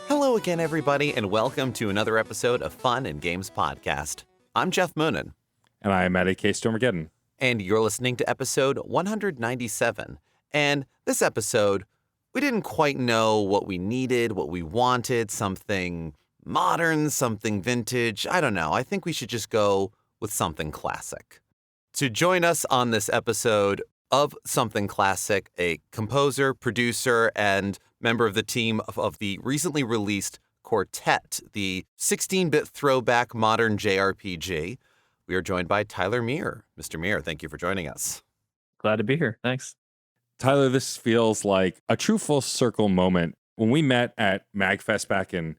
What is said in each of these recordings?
Hello again, everybody, and welcome to another episode of Fun and Games Podcast. I'm Geoff Moonen. And I am at AK Stormageddon. And you're listening to episode 197. And this episode, we didn't quite know what we needed, what we wanted, something modern, something vintage. I don't know. I think we should just go with something classic. To join us on this episode of Something Classic, a composer, producer, and member of the team of the recently released Quartet, the 16-bit throwback modern JRPG. We are joined by Tyler Mire. Mr. Mire, thank you for joining us. Glad to be here. Thanks. Tyler, this feels like a true full circle moment. When we met at MagFest back in,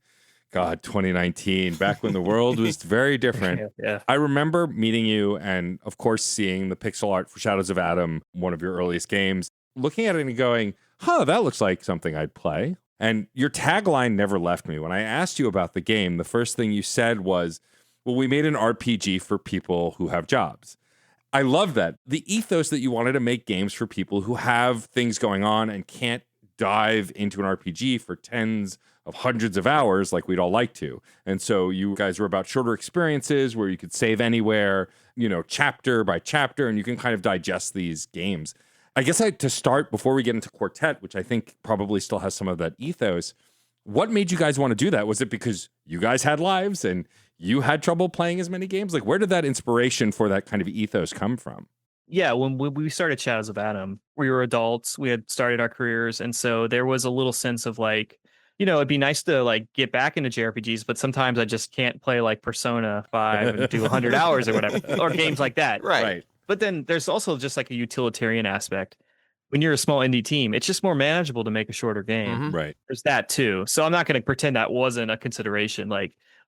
2019, back when the world was very different. Yeah. I remember meeting you and, of course, seeing the pixel art for Shadows of Adam, one of your earliest games, looking at it and going, that looks like something I'd play. And your tagline never left me. When I asked you about the game, the first thing you said was, well, we made an RPG for people who have jobs. I love that. The ethos that you wanted to make games for people who have things going on and can't dive into an RPG for tens of hundreds of hours like we'd all like to. And so you guys were about shorter experiences where you could save anywhere, chapter by chapter, and you can kind of digest these games. I guess to start, before we get into Quartet, which I think probably still has some of that ethos, what made you guys want to do that? Was it because you guys had lives and you had trouble playing as many games? Like, where did that inspiration for that kind of ethos come from? Yeah, when we started Shadows of Adam, we were adults. We had started our careers. And so there was a little sense of it'd be nice to get back into JRPGs, but sometimes I just can't play Persona 5 and do 100 hours or whatever, or games like that. Right. But then there's also just a utilitarian aspect. When you're a small indie team, it's just more manageable to make a shorter game. Mm-hmm. Right. There's that too. So I'm not going to pretend that wasn't a consideration.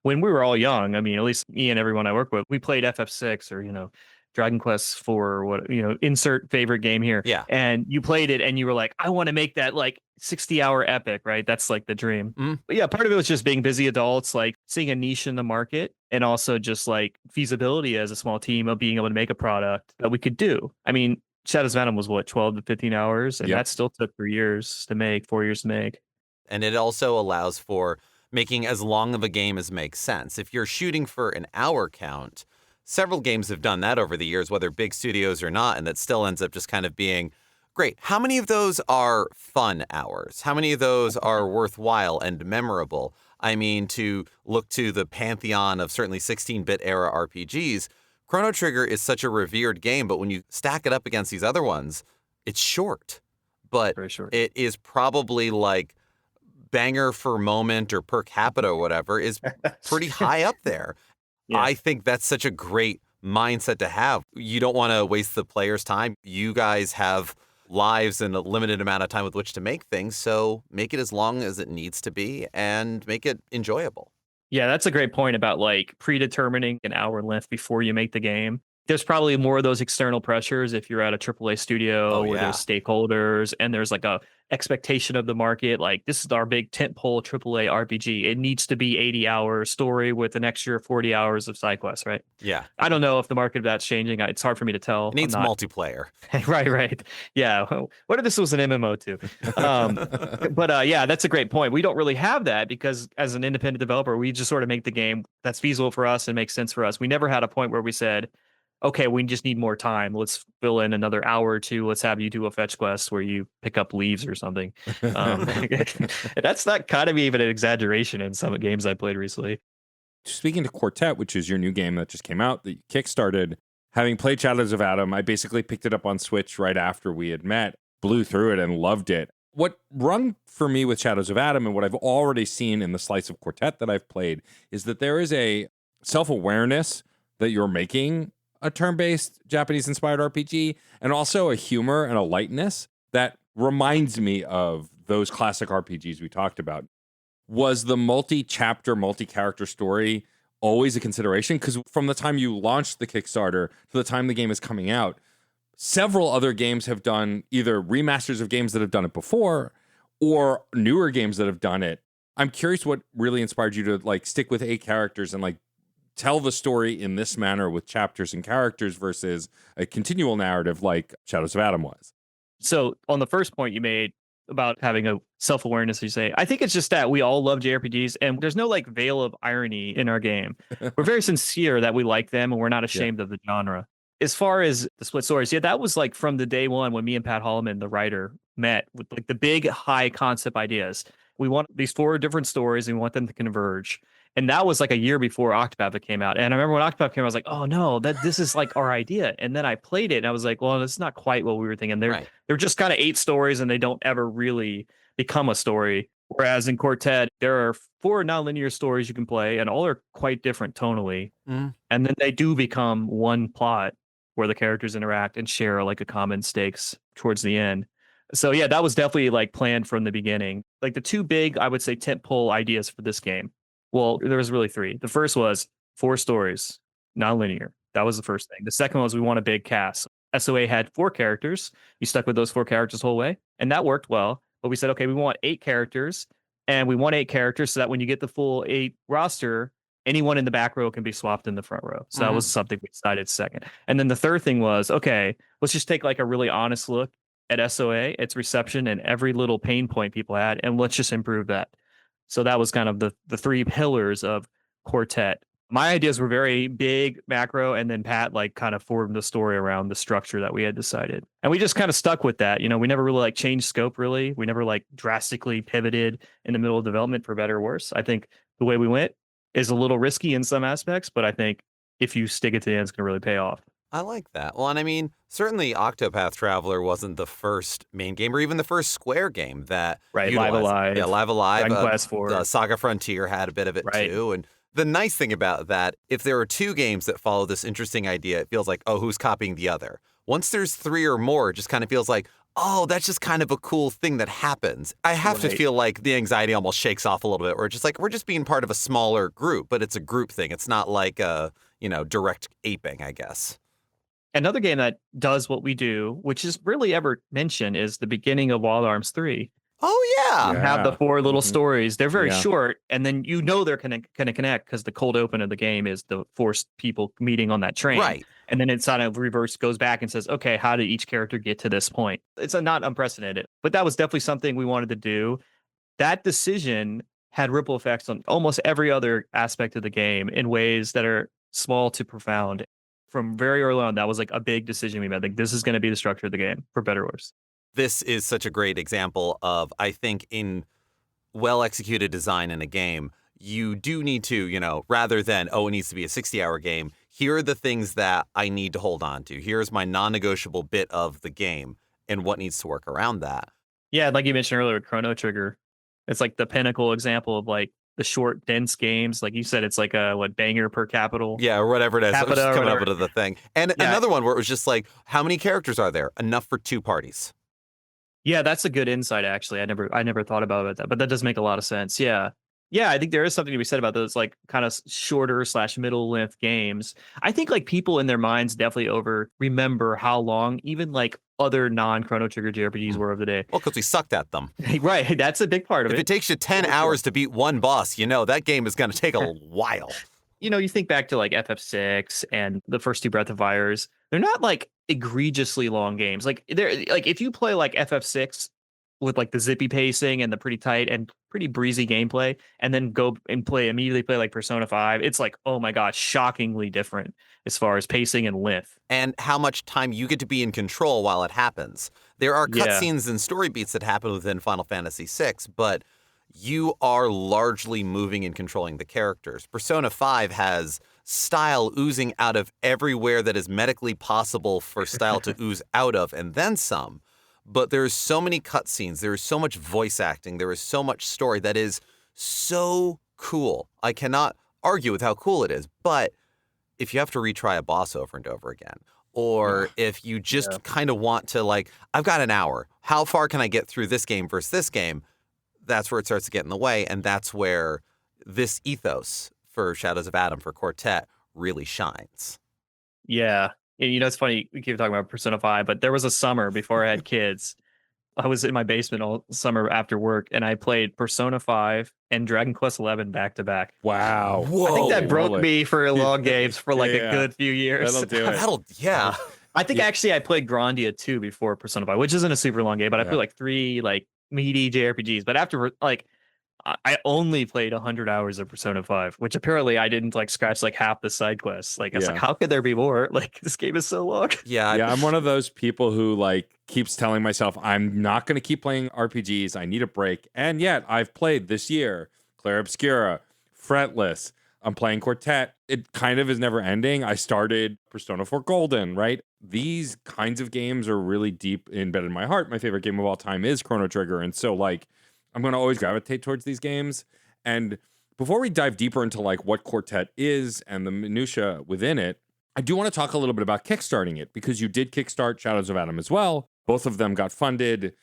When we were all young, at least me and everyone I work with, we played FF6 or, Dragon Quest 4 or what, insert favorite game here. Yeah. And you played it and you were like, I want to make that 60-hour epic, right? That's the dream. Mm-hmm. But yeah, part of it was just being busy adults, seeing a niche in the market, and also just feasibility as a small team of being able to make a product that we could do. Shadows of Adam was 12 to 15 hours, and that still took 4 years to make. And it also allows for making as long of a game as makes sense. If you're shooting for an hour count, several games have done that over the years, whether big studios or not, and that still ends up just kind of being great. How many of those are fun hours? How many of those are worthwhile and memorable? To look to the pantheon of certainly 16-bit era RPGs, Chrono Trigger is such a revered game, but when you stack it up against these other ones, it's short. But Very short. It is probably banger for moment or per capita or whatever is pretty high up there. Yeah. I think that's such a great mindset to have. You don't want to waste the player's time. You guys have lives and a limited amount of time with which to make things, so make it as long as it needs to be and make it enjoyable. Yeah, that's a great point about predetermining an hour length before you make the game. There's probably more of those external pressures if you're at a AAA studio where there's stakeholders and there's a expectation of the market. This is our big tentpole AAA RPG. It needs to be 80-hour story with an extra 40 hours of side quests, right? Yeah. I don't know if the market of that's changing. It's hard for me to tell. It needs multiplayer. Right. Yeah. What if this was an MMO too? But that's a great point. We don't really have that because as an independent developer, we just sort of make the game that's feasible for us and makes sense for us. We never had a point where we said, okay, we just need more time. Let's fill in another hour or two. Let's have you do a fetch quest where you pick up leaves or something. That's not kind of even an exaggeration in some games I played recently. Speaking to Quartet, which is your new game that just came out, that you kickstarted, having played Shadows of Adam, I basically picked it up on Switch right after we had met, blew through it and loved it. What rung for me with Shadows of Adam and what I've already seen in the slice of Quartet that I've played is that there is a self-awareness that you're making a turn-based Japanese-inspired RPG, and also a humor and a lightness that reminds me of those classic RPGs we talked about. Was the multi-chapter, multi-character story always a consideration? Because from the time you launched the Kickstarter to the time the game is coming out, several other games have done either remasters of games that have done it before or newer games that have done it. I'm curious what really inspired you to stick with 8 characters and tell the story in this manner with chapters and characters versus a continual narrative like Shadows of Adam was. So on the first point you made, about having a self-awareness, you say. I think it's just that we all love JRPGs and there's no like veil of irony in our game. We're very sincere that we like them and we're not ashamed of the genre. As far as the split stories, that was like from the day one when me and Pat Holloman, the writer, met with like the big high concept ideas. We want these 4 different stories and we want them to converge. And that was like a year before Octopath came out. And I remember when Octopath came out, I was like, oh no, this is like our idea. And then I played it and I was like, well, it's not quite what we were thinking. They're just kind of 8 stories and they don't ever really become a story. Whereas in Quartet, there are 4 nonlinear stories you can play and all are quite different tonally. And then they do become one plot where the characters interact and share like a common stakes towards the end. So yeah, that was definitely like planned from the beginning. Like the 2 big, I would say, tentpole ideas for this game. Well, there was really 3. The first was 4 stories, non-linear. That was the first thing. The second was we want a big cast. SOA had 4 characters. You stuck with those 4 characters the whole way, and that worked well. But we said, okay, we want 8 characters, and we want 8 characters so that when you get the full 8 roster, anyone in the back row can be swapped in the front row. So that was something we decided second. And then the third thing was, okay, let's just take like a really honest look at SOA, its reception, and every little pain point people had, and let's just improve that. So that was kind of the 3 pillars of Quartet. My ideas were very big, macro, and then Pat like kind of formed the story around the structure that we had decided. And we just kind of stuck with that. We never really like changed scope really. We never like drastically pivoted in the middle of development for better or worse. I think the way we went is a little risky in some aspects, but I think if you stick it to the end, it's going to really pay off. I like that. Well, and I mean, certainly Octopath Traveler wasn't the first main game or even the first Square game that Live Alive. Yeah, Live Alive. Dragon Quest 4. Saga Frontier had a bit of it too. And the nice thing about that, if there are 2 games that follow this interesting idea, it feels like, oh, who's copying the other? Once there's 3 or more, it just kind of feels like, oh, that's just kind of a cool thing that happens. I have to feel like the anxiety almost shakes off a little bit, where it's just like, we're just being part of a smaller group, but it's a group thing. It's not like direct aping, I guess. Another game that does what we do, which is really ever mentioned, is the beginning of Wild Arms 3. Oh, yeah. You have the 4 little stories. They're very short, and then they're going to connect because the cold open of the game is the 4 people meeting on that train. Right. And then it kind of reverse goes back and says, okay, how did each character get to this point? It's not unprecedented, but that was definitely something we wanted to do. That decision had ripple effects on almost every other aspect of the game in ways that are small to profound. From very early on, that was like a big decision we made. Like, this is going to be the structure of the game, for better or worse. This is such a great example of, I think, in well-executed design in a game, you do need to, rather than, it needs to be a 60-hour game, here are the things that I need to hold on to. Here's my non-negotiable bit of the game and what needs to work around that. Yeah, like you mentioned earlier with Chrono Trigger, it's like the pinnacle example of like the short, dense games. Like you said, it's like a banger per capital. Yeah, or whatever it is. I'm just coming up whatever. with the thing. And another one where it was just like, how many characters are there? Enough for 2 parties. Yeah, that's a good insight, actually. I never thought about that, but that does make a lot of sense. Yeah. Yeah, I think there is something to be said about those like kind of shorter / middle length games. I think like people in their minds definitely remember how long even like other non-Chrono Trigger JRPGs were of the day. Well, because we sucked at them. Right, that's a big part of it. If it takes you 10 hours to beat one boss, that game is going to take a while. You think back to like FF6 and the first 2 Breath of Fires. They're not like egregiously long games. Like they're like if you play like FF6 with like the zippy pacing and the pretty tight and pretty breezy gameplay, and then go and immediately play like Persona 5, it's like, oh my God, shockingly different as far as pacing and length. And how much time you get to be in control while it happens. There are cutscenes and story beats that happen within Final Fantasy VI, but you are largely moving and controlling the characters. Persona 5 has style oozing out of everywhere that is medically possible for style to ooze out of, and then some. But there's so many cutscenes, there is so much voice acting, there is so much story that is so cool. I cannot argue with how cool it is, but if you have to retry a boss over and over again, or if you just kind of want to like, I've got an hour, how far can I get through this game versus this game? That's where it starts to get in the way, and that's where this ethos for Shadows of Adam, for Quartet, really shines. Yeah. And it's funny, we keep talking about Persona 5, but there was a summer before I had kids. I was in my basement all summer after work, and I played Persona 5 and Dragon Quest 11 back to back. Wow. Whoa. I think that broke me for long games for like a good few years. That'll do it. I think actually I played Grandia 2 before Persona 5, which isn't a super long game, but I played like 3 meaty JRPGs. But after like I only played 100 hours of Persona 5, which apparently I didn't like scratch like half the side quests. Like I was like, Yeah. how could there be more? Like this game is so long. Yeah. Yeah, I'm one of those people who like keeps telling myself I'm not going to keep playing RPGs. I need a break. And yet I've played this year Claire Obscura, Fretless. I'm playing Quartet. It kind of is never ending. I started Persona 4 Golden, right? These kinds of games are really deep embedded in my heart. My favorite game of all time is Chrono Trigger. And so like I'm going to always gravitate towards these games. And before we dive deeper into like what Quartet is and the minutia within it, I do want to talk a little bit about kickstarting it because you did kickstart Shadows of Adam as well. Both of them got funded.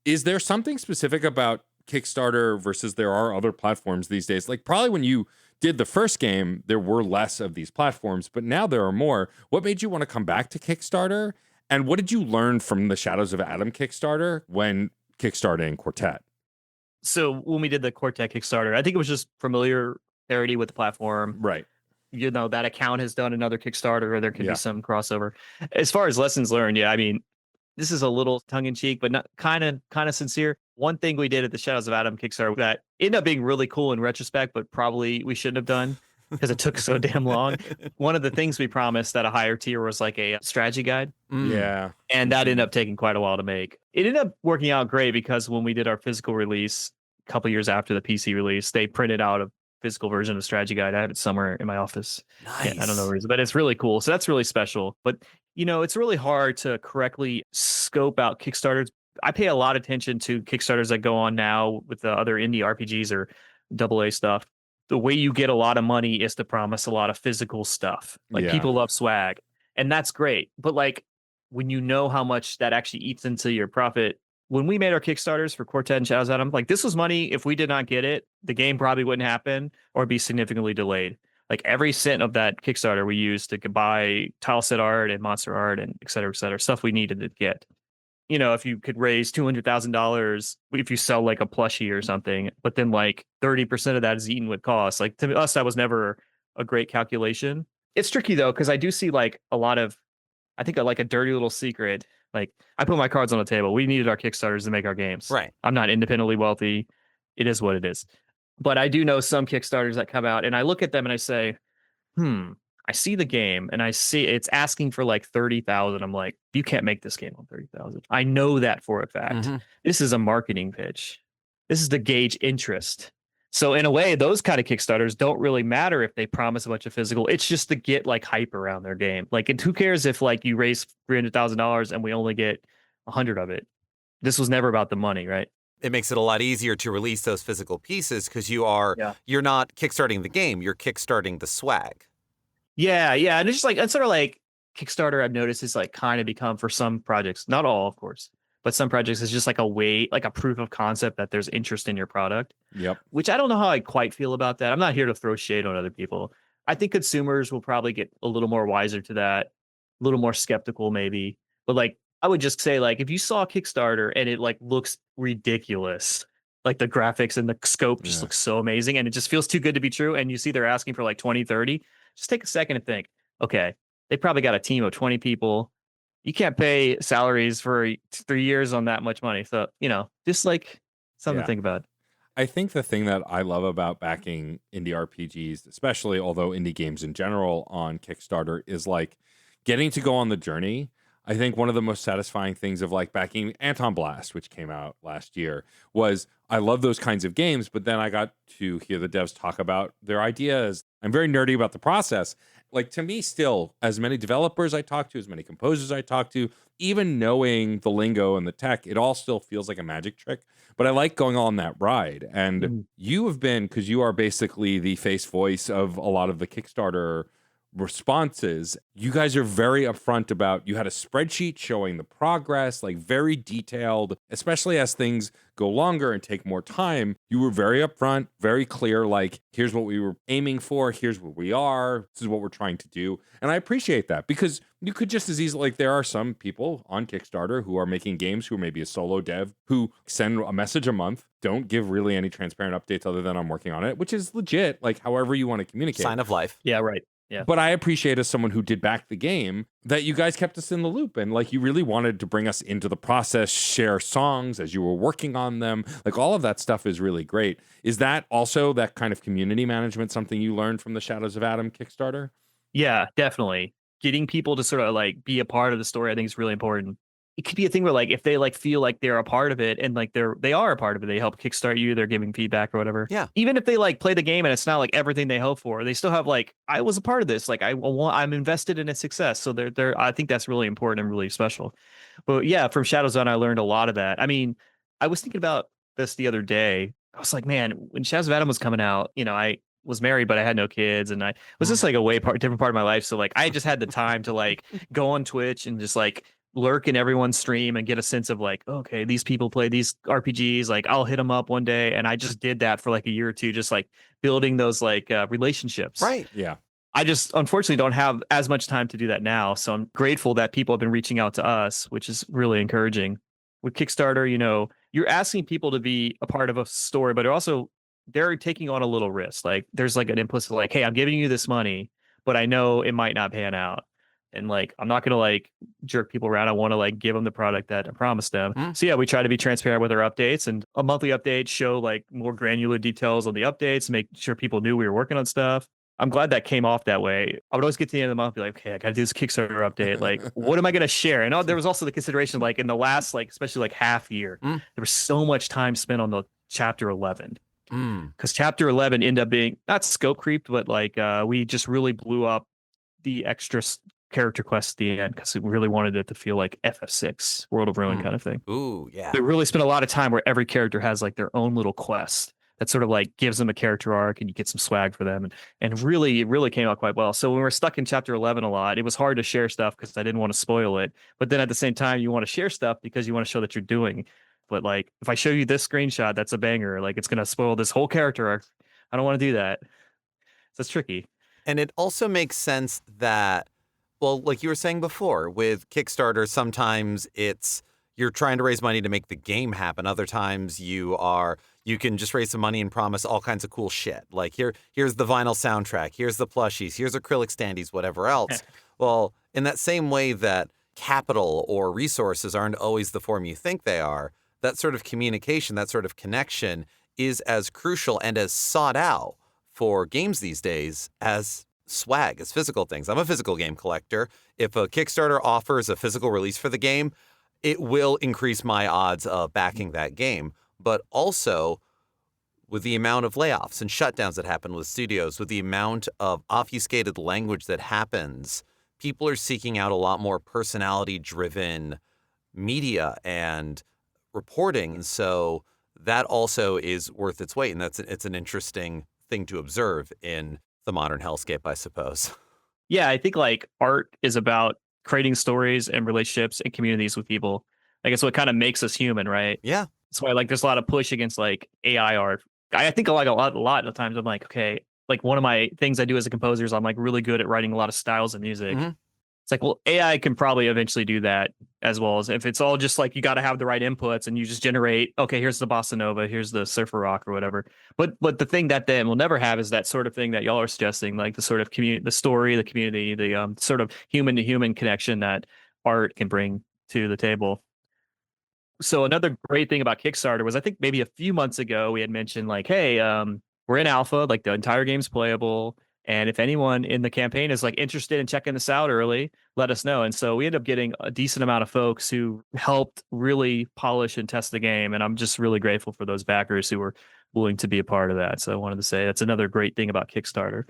Is there something specific about Kickstarter versus there are other platforms these days? Like probably when you did the first game, there were less of these platforms, but now there are more. What made you want to come back to Kickstarter? And what did you learn from the Shadows of Adam Kickstarter when kickstarting Quartet? So when we did the Quartet Kickstarter, I think it was just familiarity with the platform. Right. You know, that account has done another Kickstarter, or there could Yeah. be some crossover. As far as lessons learned, yeah, I mean, this is a little tongue in cheek, but not kind of sincere. One thing we did at the Shadows of Adam Kickstarter that ended up being really cool in retrospect, but probably we shouldn't have done because it took so damn long. One of the things we promised at a higher tier was like a strategy guide. Yeah. And that ended up taking quite a while to make. It ended up working out great because when we did our physical release a couple years after the PC release, they printed out a physical version of strategy guide. I have it somewhere in my office. Nice. I don't know where it is, but it's really cool. So that's really special. But you know, it's really hard to correctly scope out Kickstarters. I pay a lot of attention to Kickstarters that go on now with the other indie RPGs or AA stuff. The way you get a lot of money is to promise a lot of physical stuff. Like Yeah. people love swag, and that's great. But like when you know how much that actually eats into your profit, when we made our Kickstarters for Quartet and Shadows Adam, like this was money. If we did not get it, the game probably wouldn't happen or be significantly delayed. Like every cent of that Kickstarter we used to buy tile set art and monster art and et cetera, stuff we needed to get. You know, if you could raise $200,000, if you sell like a plushie or something, but then like 30% of that is eaten with costs. Like to us, that was never a great calculation. It's tricky though, because I do see like a lot of, I think like a dirty little secret. Like I put my cards on the table. We needed our Kickstarters to make our games. Right. I'm not independently wealthy. It is what it is. But I do know some Kickstarters that come out and I look at them and I say, I see the game and I see it's asking for like 30,000. I'm like, you can't make this game on 30,000. I know that for a fact. Mhm. This is a marketing pitch. This is to gauge interest. So in a way, those kind of Kickstarters don't really matter if they promise a bunch of physical. It's just to get like hype around their game. Like, and who cares if like you raise $300,000 and we only get 100 of it? This was never about the money, right? It makes it a lot easier to release those physical pieces because you're not kickstarting the game, you're kickstarting the swag. Yeah. And it's just like, it's sort of like Kickstarter, I've noticed is like kind of become for some projects, not all, of course, but some projects is just like a way, like a proof of concept that there's interest in your product. Yep. Which I don't know how I quite feel about that. I'm not here to throw shade on other people. I think consumers will probably get a little more wiser to that, a little more skeptical maybe. But like, I would just say like, if you saw Kickstarter and it like looks ridiculous, like the graphics and the scope just looks so amazing and it just feels too good to be true. And you see they're asking for like 20, 30, just take a second and think, okay, they probably got a team of 20 people. You can't pay salaries for 3 years on that much money. So, you know, just like something to think about. I think the thing that I love about backing indie RPGs, especially although indie games in general on Kickstarter, is like getting to go on the journey. I think one of the most satisfying things of like backing Anton Blast, which came out last year, was I love those kinds of games, but then I got to hear the devs talk about their ideas. I'm very nerdy about the process. Like to me still, as many developers I talk to, as many composers I talk to, even knowing the lingo and the tech, it all still feels like a magic trick. But I like going on that ride. And you have been, because you are basically the face voice of a lot of the Kickstarter responses, you guys are very upfront about, you had a spreadsheet showing the progress, like very detailed, especially as things go longer and take more time. You were very upfront, very clear, like here's what we were aiming for, here's where we are, this is what we're trying to do. And I appreciate that because you could just as easily, like there are some people on Kickstarter who are making games who are maybe a solo dev who send a message a month, don't give really any transparent updates other than I'm working on it, which is legit, like however you want to communicate. Sign of life. Yeah, right. Yeah. But I appreciate, as someone who did back the game, that you guys kept us in the loop, and like you really wanted to bring us into the process, share songs as you were working on them. Like all of that stuff is really great. Is that also that kind of community management something you learned from the Shadows of Adam Kickstarter? Yeah, definitely. Getting people to sort of like be a part of the story, I think is really important. It could be a thing where like if they like feel like they're a part of it and like they are a part of it, they help kickstart you, they're giving feedback or whatever. Yeah. Even if they like play the game and it's not like everything they hope for, they still have like I was a part of this. Like I'm invested in its success. So they're I think that's really important and really special. But yeah, from Shadows On, I learned a lot of that. I mean, I was thinking about this the other day. I was like, man, when Shadows of Adam was coming out, I was married, but I had no kids, and I was just like a different part of my life. So like, I just had the time to like go on Twitch and just like lurk in everyone's stream and get a sense of like, okay, these people play these RPGs. Like, I'll hit them up one day, and I just did that for like a year or two, just like building those like relationships. Right. Yeah. I just unfortunately don't have as much time to do that now. So I'm grateful that people have been reaching out to us, which is really encouraging. With Kickstarter, you're asking people to be a part of a story, but also they're taking on a little risk. Like there's like an implicit like, hey, I'm giving you this money, but I know it might not pan out. And like, I'm not going to like jerk people around. I want to like give them the product that I promised them. So yeah, we try to be transparent with our updates, and a monthly update show like more granular details on the updates, make sure people knew we were working on stuff. I'm glad that came off that way. I would always get to the end of the month, be like, okay, I got to do this Kickstarter update. Like, what am I going to share? And there was also the consideration, like in the last, like, especially like half year, there was so much time spent on the chapter 11. Because chapter 11 ended up being not scope creeped, but like we just really blew up the extra character quests at the end because we really wanted it to feel like FF6, World of Ruin kind of thing. Ooh, yeah. They really spent a lot of time where every character has like their own little quest that sort of like gives them a character arc, and you get some swag for them. And really, it really came out quite well. So when we were stuck in chapter 11 a lot, it was hard to share stuff because I didn't want to spoil it. But then at the same time, you want to share stuff because you want to show that you're doing. But like, if I show you this screenshot, that's a banger. Like, it's going to spoil this whole character arc. I don't want to do that. So it's tricky. And it also makes sense that, well, like you were saying before, with Kickstarter, sometimes you're trying to raise money to make the game happen. Other times you can just raise some money and promise all kinds of cool shit. Like here's the vinyl soundtrack, here's the plushies, here's acrylic standees, whatever else. Well, in that same way that capital or resources aren't always the form you think they are, that sort of communication, that sort of connection is as crucial and as sought out for games these days as swag, as physical things. I'm a physical game collector. If a Kickstarter offers a physical release for the game, it will increase my odds of backing that game. But also, with the amount of layoffs and shutdowns that happen with studios, with the amount of obfuscated language that happens, people are seeking out a lot more personality-driven media and reporting. And so that also is worth its weight. And it's an interesting thing to observe in the modern hellscape, I suppose. Yeah, I think like art is about creating stories and relationships and communities with people. Like it's what kind of makes us human, right? Yeah. That's why like there's a lot of push against like AI art. I think like a lot of times I'm like, okay, like one of my things I do as a composer is I'm like really good at writing a lot of styles of music. It's like, well, AI can probably eventually do that as well as if it's all just like you got to have the right inputs and you just generate, okay, here's the bossa nova, here's the surfer rock or whatever. But the thing that then we'll never have is that sort of thing that y'all are suggesting, like the sort of community, the story, the community, the sort of human to human connection that art can bring to the table. So another great thing about Kickstarter was I think maybe a few months ago we had mentioned like, hey, we're in alpha, like the entire game's playable. And if anyone in the campaign is like interested in checking this out early, let us know. And so we ended up getting a decent amount of folks who helped really polish and test the game. And I'm just really grateful for those backers who were willing to be a part of that. So I wanted to say that's another great thing about Kickstarter.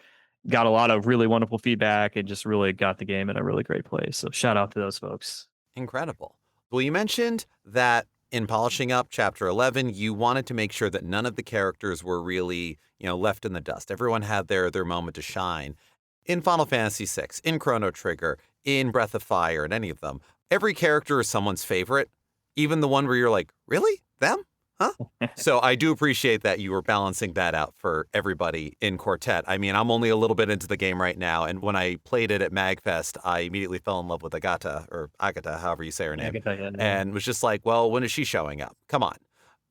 Got a lot of really wonderful feedback and just really got the game in a really great place. So shout out to those folks. Incredible. Well, you mentioned that in polishing up Chapter 11, you wanted to make sure that none of the characters were really, left in the dust. Everyone had their moment to shine. In Final Fantasy VI, in Chrono Trigger, in Breath of Fire, in any of them, every character is someone's favorite, even the one where you're like, really? Them? Huh? So I do appreciate that you were balancing that out for everybody in Quartet. I mean, I'm only a little bit into the game right now, and when I played it at MagFest, I immediately fell in love with Agata, however you say her name, and was just like, well, when is she showing up? Come on.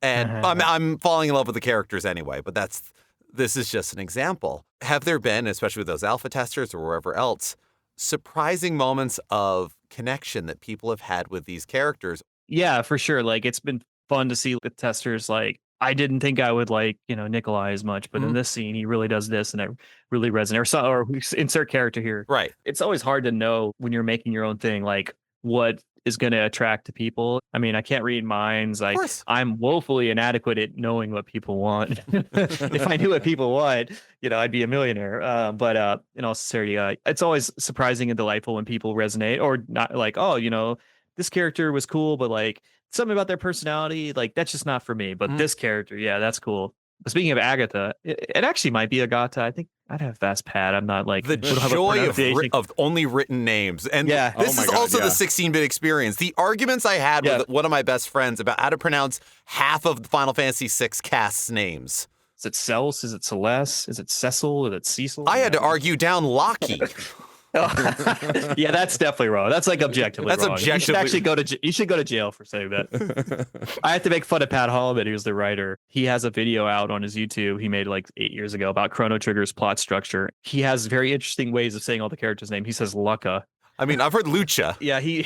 And I'm falling in love with the characters anyway, but that's this is just an example. Have there been, especially with those alpha testers or wherever else, surprising moments of connection that people have had with these characters? Yeah, for sure. Like it's been fun to see with testers. Like I didn't think I would like, Nikolai as much, but in Mhm. this scene, he really does this and it really resonates. Or insert character here. Right. It's always hard to know when you're making your own thing, like what is going to attract to people. I mean, I can't read minds. Of course. I'm woefully inadequate at knowing what people want. If I knew what people want, I'd be a millionaire. But in all sincerity, it's always surprising and delightful when people resonate or not like, oh, this character was cool, but like something about their personality, like that's just not for me. But Mhm. this character, yeah, that's cool. But speaking of Agatha, it actually might be Agatha. I think I'd have fast pad. I'm not like The we don't have a joy pronunciation. of only written names. And Yeah. this Oh my is God, also yeah. the 16-bit experience. The arguments I had Yeah. with one of my best friends about how to pronounce half of the Final Fantasy VI cast's names. Is it Cels? Is it Celeste? Is it Cecil? Is it Cecil? I had to argue down Locky. Yeah, that's definitely wrong. That's like objectively That's wrong. You should objectively- actually go to jail for saying that. I have to make fun of Pat Holloman, who's the writer. He has a video out on his YouTube he made like 8 years ago about Chrono Trigger's plot structure. He has very interesting ways of saying all the characters' names. He says Lucca. I mean, I've heard Lucha. Yeah, he's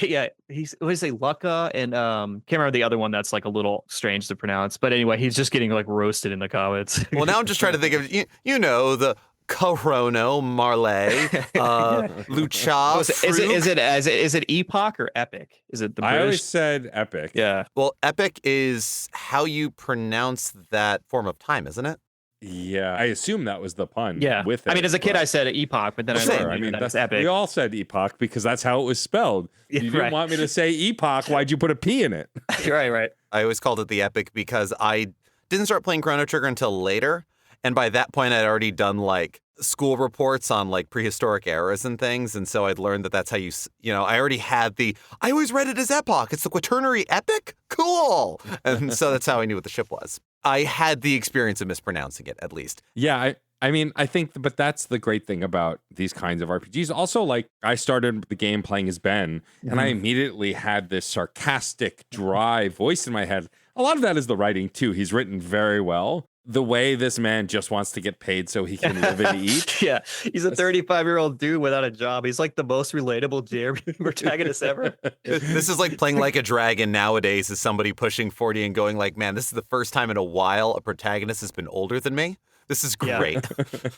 what did he say, Lucca, and can't remember the other one that's like a little strange to pronounce. But anyway, he's just getting like roasted in the comments. Well, now I'm just trying to think of, the Corono, Marley, Lucha, Oh, is it Epoch or Epic? Is it the I British? always said epic. Yeah. Well, epic is how you pronounce that form of time, isn't it? Yeah, I assume that was the pun. Yeah. with it. I mean, as a kid, but- I said Epoch, but then Well, I same. learned I mean, that that's it's Epic. We all said epoch because that's how it was spelled. Yeah, You didn't right. want me to say epoch. Why'd you put a P in it? Right. I always called it the epic because I didn't start playing Chrono Trigger until later. And by that point, I'd already done like school reports on like prehistoric eras and things. And so I'd learned that that's how I already had I always read it as epoch. It's the Quaternary epic? Cool. And so that's how I knew what the ship was. I had the experience of mispronouncing it, at least. Yeah, I mean, I think, but that's the great thing about these kinds of RPGs. Also, like, I started the game playing as Ben, and I immediately had this sarcastic, dry voice in my head. A lot of that is the writing, too. He's written very well. The way this man just wants to get paid so he can live and eat. Yeah. He's a 35-year-old dude without a job. He's like the most relatable JRPG protagonist ever. This is like playing like a dragon nowadays as somebody pushing 40 and going like, man, this is the first time in a while a protagonist has been older than me. This is Yeah. great.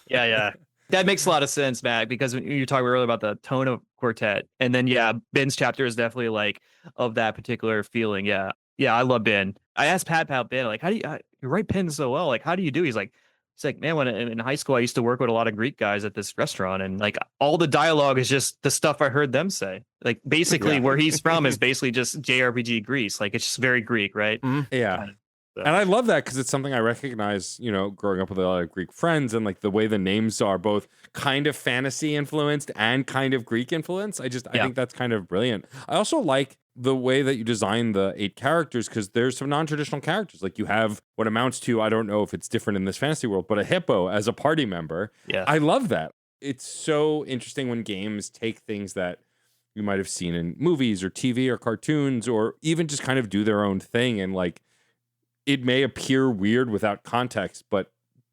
Yeah. That makes a lot of sense, Matt, because when you were talking earlier about the tone of Quartet, and then, Ben's chapter is definitely like of that particular feeling. Yeah, I love Ben. I asked Pat about Ben, like, how do you write Ben so well? Like, how do you do? He's like, man, when in high school, I used to work with a lot of Greek guys at this restaurant, and like all the dialogue is just the stuff I heard them say. Like, basically, where he's from is basically just JRPG Greece. Like, it's just very Greek, right? Yeah. Kind of. And I love that because it's something I recognize, growing up with a lot of Greek friends, and like the way the names are both kind of fantasy influenced and kind of Greek influenced. I think that's kind of brilliant. I also like the way that you design the 8 characters because there's some non-traditional characters. Like you have what amounts to, I don't know if it's different in this fantasy world, but a hippo as a party member. Yeah. I love that. It's so interesting when games take things that you might have seen in movies or TV or cartoons or even just kind of do their own thing and like, it may appear weird without context, but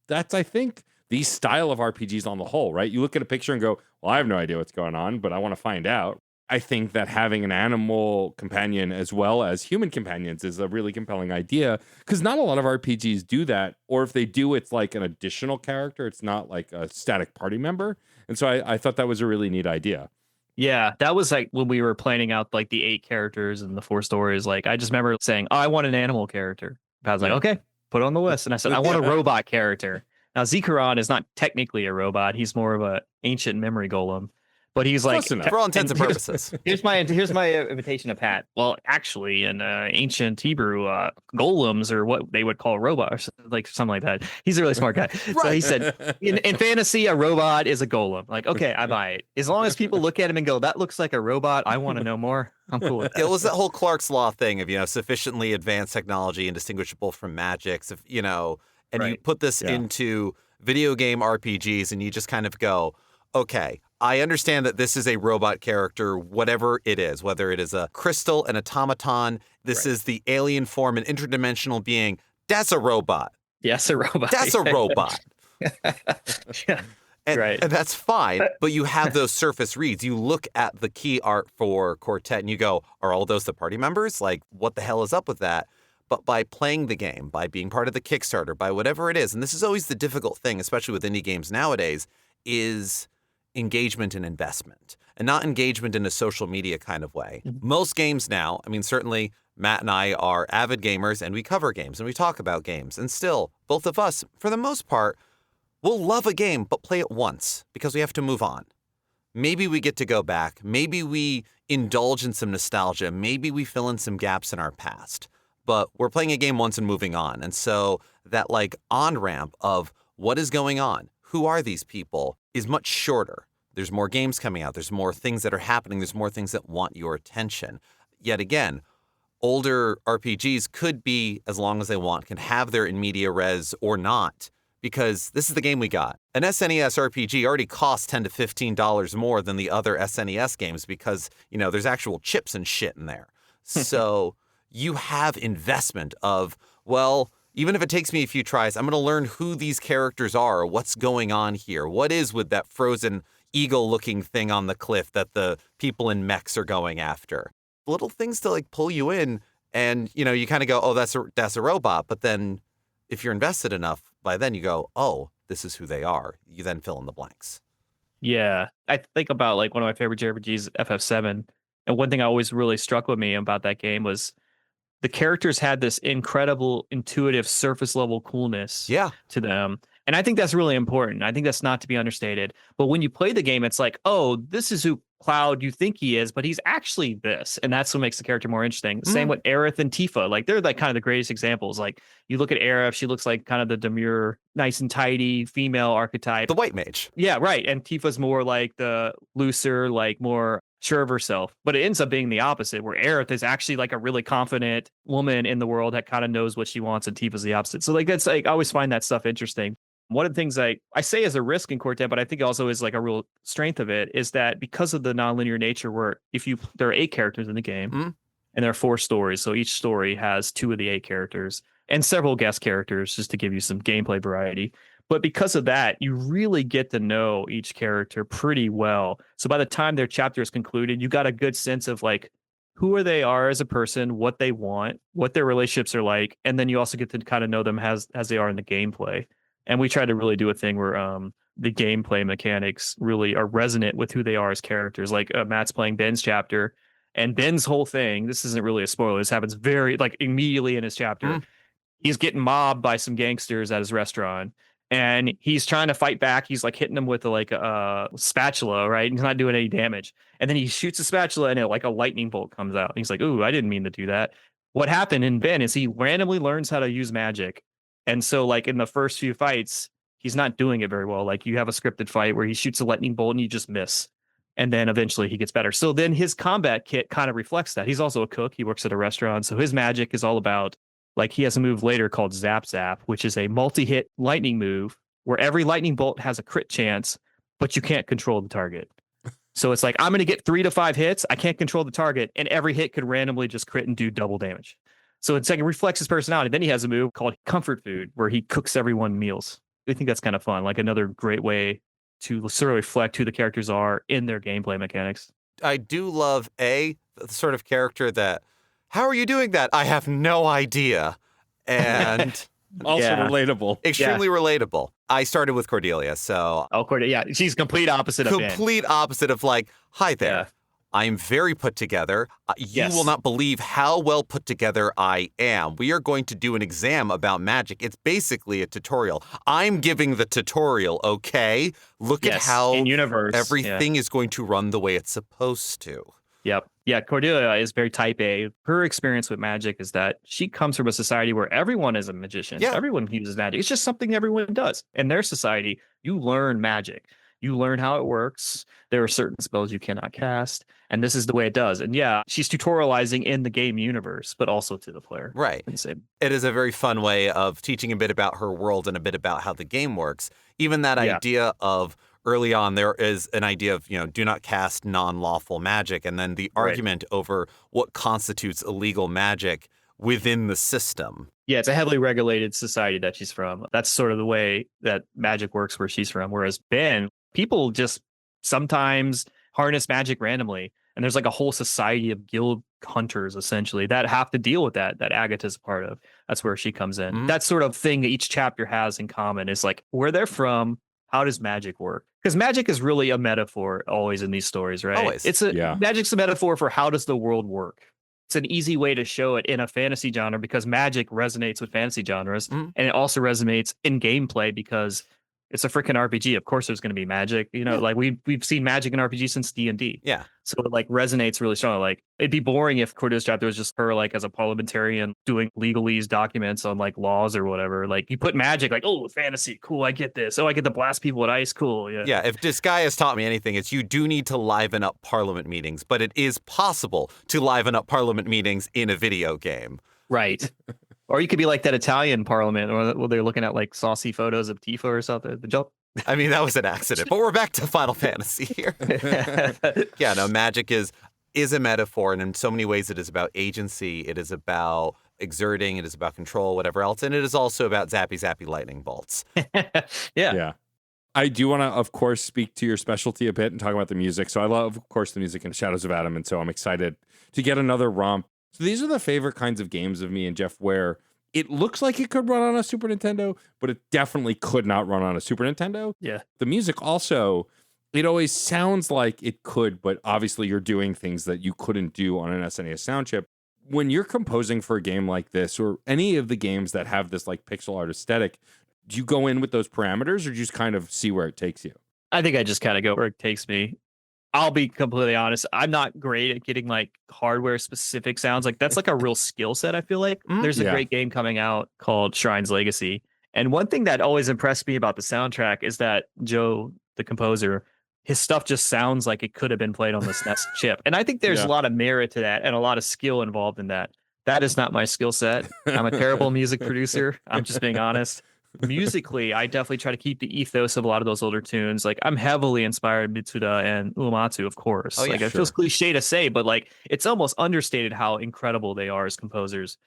that's, I think, the style of RPGs on the whole, right? You look at a picture and go, well, I have no idea what's going on, but I want to find out. I think that having an animal companion as well as human companions is a really compelling idea because not a lot of RPGs do that. Or if they do, it's like an additional character. It's not like a static party member. And so I thought that was a really neat idea. Yeah, that was like when we were planning out like the 8 characters and the 4 stories. Like, I just remember saying, I want an animal character. I was like, okay, put it on the list. And I said, I want a robot character. Now, Zikaron is not technically a robot. He's more of an ancient memory golem. But he's like, Close enough. For all intents and purposes. here's my invitation to Pat. Well, actually, in ancient Hebrew, golems are what they would call robots, like something like that. He's a really smart guy. So he said, in fantasy, a robot is a golem. Like, okay, I buy it. As long as people look at him and go, that looks like a robot. I want to know more. I'm cool with that. It was that whole Clark's Law thing of, sufficiently advanced technology indistinguishable from magic, and you Right. put this into video game RPGs and you just kind of go, okay, I understand that this is a robot character, whatever it is, whether it is a crystal, an automaton, this is the alien form, an interdimensional being. That's a robot. Yes, a robot. That's a robot. Yeah. And, Right. and that's fine, but you have those surface reads. You look at the key art for Quartet and you go, are all those the party members? Like, what the hell is up with that? But by playing the game, by being part of the Kickstarter, by whatever it is, and this is always the difficult thing, especially with indie games nowadays, is engagement and investment, and not engagement in a social media kind of way. Mhm. Most games now, I mean, certainly Matt and I are avid gamers and we cover games and we talk about games. And still, both of us, for the most part, we'll love a game, but play it once because we have to move on. Maybe we get to go back. Maybe we indulge in some nostalgia. Maybe we fill in some gaps in our past. But we're playing a game once and moving on. And so that like on-ramp of what is going on, who are these people, is much shorter. There's more games coming out. There's more things that are happening. There's more things that want your attention. Yet again, older RPGs could be, as long as they want, can have their in media res or not, because this is the game we got. An SNES RPG already costs $10 to $15 more than the other SNES games because, there's actual chips and shit in there. So you have investment of, well, even if it takes me a few tries, I'm going to learn who these characters are, what's going on here, what is with that frozen eagle-looking thing on the cliff that the people in mechs are going after. Little things to like pull you in, and you kind of go, oh, that's a robot. But then if you're invested enough, by then you go, oh, this is who they are. You then fill in the blanks. Yeah. I think about like one of my favorite JRPGs, FF7. And one thing I always really struck with me about that game was the characters had this incredible intuitive surface level coolness Yeah. to them. And I think that's really important. I think that's not to be understated. But when you play the game, it's like, oh, this is who Cloud you think he is, but he's actually this. And that's what makes the character more interesting. Same with Aerith and Tifa. Like they're like kind of the greatest examples. Like you look at Aerith, she looks like kind of the demure, nice and tidy female archetype. The white mage. Yeah, right. And Tifa's more like the looser, like more sure of herself. But it ends up being the opposite, where Aerith is actually like a really confident woman in the world that kind of knows what she wants, and Tifa's the opposite. So like that's like I always find that stuff interesting. One of the things I say as a risk in Quartet, but I think also is like a real strength of it, is that because of the nonlinear nature, where there are 8 characters in the game and there are 4 stories, so each story has 2 of the 8 characters and several guest characters just to give you some gameplay variety. But because of that, you really get to know each character pretty well. So by the time their chapter is concluded, you got a good sense of like who they are as a person, what they want, what their relationships are like, and then you also get to kind of know them as they are in the gameplay. And we try to really do a thing where the gameplay mechanics really are resonant with who they are as characters. Like Matt's playing Ben's chapter, and Ben's whole thing, this isn't really a spoiler, this happens very like immediately in his chapter. He's getting mobbed by some gangsters at his restaurant, and he's trying to fight back. He's like hitting them with a spatula, right? And he's not doing any damage. And then he shoots a spatula and like a lightning bolt comes out. And he's like, ooh, I didn't mean to do that. What happened in Ben is he randomly learns how to use magic. And so like in the first few fights, he's not doing it very well. Like you have a scripted fight where he shoots a lightning bolt and you just miss. And then eventually he gets better. So then his combat kit kind of reflects that. He's also a cook. He works at a restaurant. So his magic is all about, like, he has a move later called Zap Zap, which is a multi-hit lightning move where every lightning bolt has a crit chance, but you can't control the target. So it's like, I'm going to get 3 to 5 hits. I can't control the target. And every hit could randomly just crit and do double damage. So it's like it reflects his personality. Then he has a move called Comfort Food, where he cooks everyone meals. I think that's kind of fun. Like another great way to sort of reflect who the characters are in their gameplay mechanics. I do love the sort of character that, how are you doing that? I have no idea. And Also relatable. Extremely relatable. I started with Cordelia, so. Oh, Cordelia. Yeah, she's complete opposite of Ben. Complete opposite of like, hi there. Yeah. I'm very put together. You will not believe how well put together I am. We are going to do an exam about magic. It's basically a tutorial. I'm giving the tutorial, okay? Look at how in universe, everything is going to run the way it's supposed to. Yep. Yeah, Cordelia is very type A. Her experience with magic is that she comes from a society where everyone is a magician. Yeah. Everyone uses magic. It's just something everyone does. In their society, you learn magic. You learn how it works. There are certain spells you cannot cast, and this is the way it does. And yeah, she's tutorializing in the game universe, but also to the player. Right. It is a very fun way of teaching a bit about her world and a bit about how the game works. Even that idea of early on, there is an idea of, do not cast non-lawful magic. And then the argument over what constitutes illegal magic within the system. Yeah, it's a heavily regulated society that she's from. That's sort of the way that magic works where she's from. Whereas Ben, people just sometimes harness magic randomly. And there's like a whole society of guild hunters essentially that have to deal with that Agatha's a part of. That's where she comes in. Mhm. That sort of thing that each chapter has in common is like where they're from, how does magic work? Because magic is really a metaphor always in these stories, right? Always. Magic's a metaphor for how does the world work. It's an easy way to show it in a fantasy genre because magic resonates with fantasy genres, Mhm. and it also resonates in gameplay because it's a freaking RPG. Of course, there's going to be magic. Yeah. Like we've seen magic in RPG since D&D. Yeah. So it like resonates really strong. Like it'd be boring if Cordelia's chapter was just her like as a parliamentarian doing legalese documents on like laws or whatever. Like you put magic, like, oh, fantasy, cool, I get this. Oh, I get to blast people with ice, cool. Yeah. Yeah, if this guy has taught me anything, it's you do need to liven up Parliament meetings, but it is possible to liven up Parliament meetings in a video game. Right. Or you could be like that Italian parliament where they're looking at like saucy photos of Tifa or something. The jump. I mean, that was an accident, but we're back to Final Fantasy here. Yeah, no, magic is a metaphor, and in so many ways it is about agency, it is about exerting, it is about control, whatever else, and it is also about zappy lightning bolts. Yeah. I do want to, of course, speak to your specialty a bit and talk about the music. So I love, of course, the music in Shadows of Adam, and so I'm excited to get another romp. So these are the favorite kinds of games of me and Geoff where it looks like it could run on a Super Nintendo, but it definitely could not run on a Super Nintendo. Yeah. The music also, it always sounds like it could, but obviously you're doing things that you couldn't do on an SNES sound chip. When you're composing for a game like this, or any of the games that have this like pixel art aesthetic, do you go in with those parameters or do you just kind of see where it takes you? I think I just kind of go where it takes me. I'll be completely honest. I'm not great at getting like hardware specific sounds. Like that's like a real skill set. I feel like there's a great game coming out called Shrine's Legacy. And one thing that always impressed me about the soundtrack is that Joe, the composer, his stuff just sounds like it could have been played on this SNES chip. And I think there's a lot of merit to that and a lot of skill involved in that. That is not my skill set. I'm a terrible music producer. I'm just being honest. Musically, I definitely try to keep the ethos of a lot of those older tunes. Like I'm heavily inspired Mitsuda and Uematsu, of course. Oh, yeah, like it feels cliche to say, but like it's almost understated how incredible they are as composers.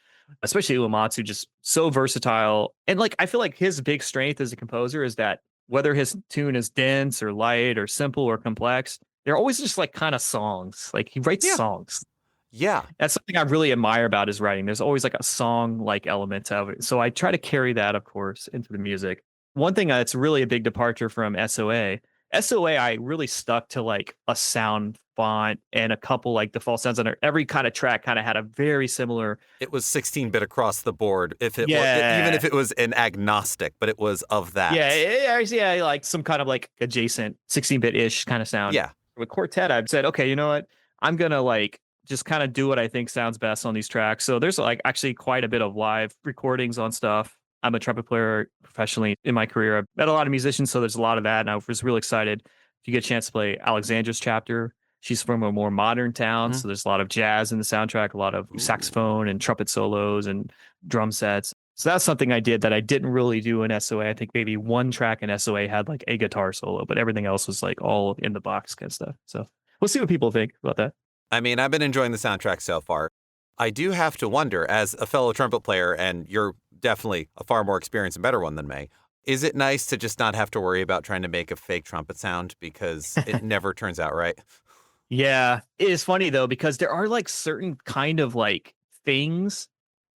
Especially Uematsu, just so versatile. And like I feel like his big strength as a composer is that whether his tune is dense or light or simple or complex, they're always just like kind of songs. Like he writes songs. Yeah. That's something I really admire about his writing. There's always like a song like element of it. So I try to carry that, of course, into the music. One thing that's really a big departure from SOA. SOA, I really stuck to like a sound font and a couple like default sounds on every kind of track kind of had a very similar. It was 16-bit across the board. If it was, even if it was an agnostic, but it was of that. Yeah, like some kind of like adjacent 16-bit ish kind of sound. Yeah. With Quartet, I've said, okay, you know what? I'm gonna like just kind of do what I think sounds best on these tracks. So there's like actually quite a bit of live recordings on stuff. I'm a trumpet player professionally in my career. I've met a lot of musicians, so there's a lot of that. And I was really excited if you get a chance to play Alexandra's chapter. She's from a more modern town, so there's a lot of jazz in the soundtrack, a lot of saxophone and trumpet solos and drum sets. So that's something I did that I didn't really do in SOA. I think maybe one track in SOA had like a guitar solo, but everything else was like all in the box kind of stuff. So we'll see what people think about that. I mean, I've been enjoying the soundtrack so far. I do have to wonder, as a fellow trumpet player, and you're definitely a far more experienced and better one than me, is it nice to just not have to worry about trying to make a fake trumpet sound because it never turns out right? Yeah, it is funny though, because there are like certain kind of like things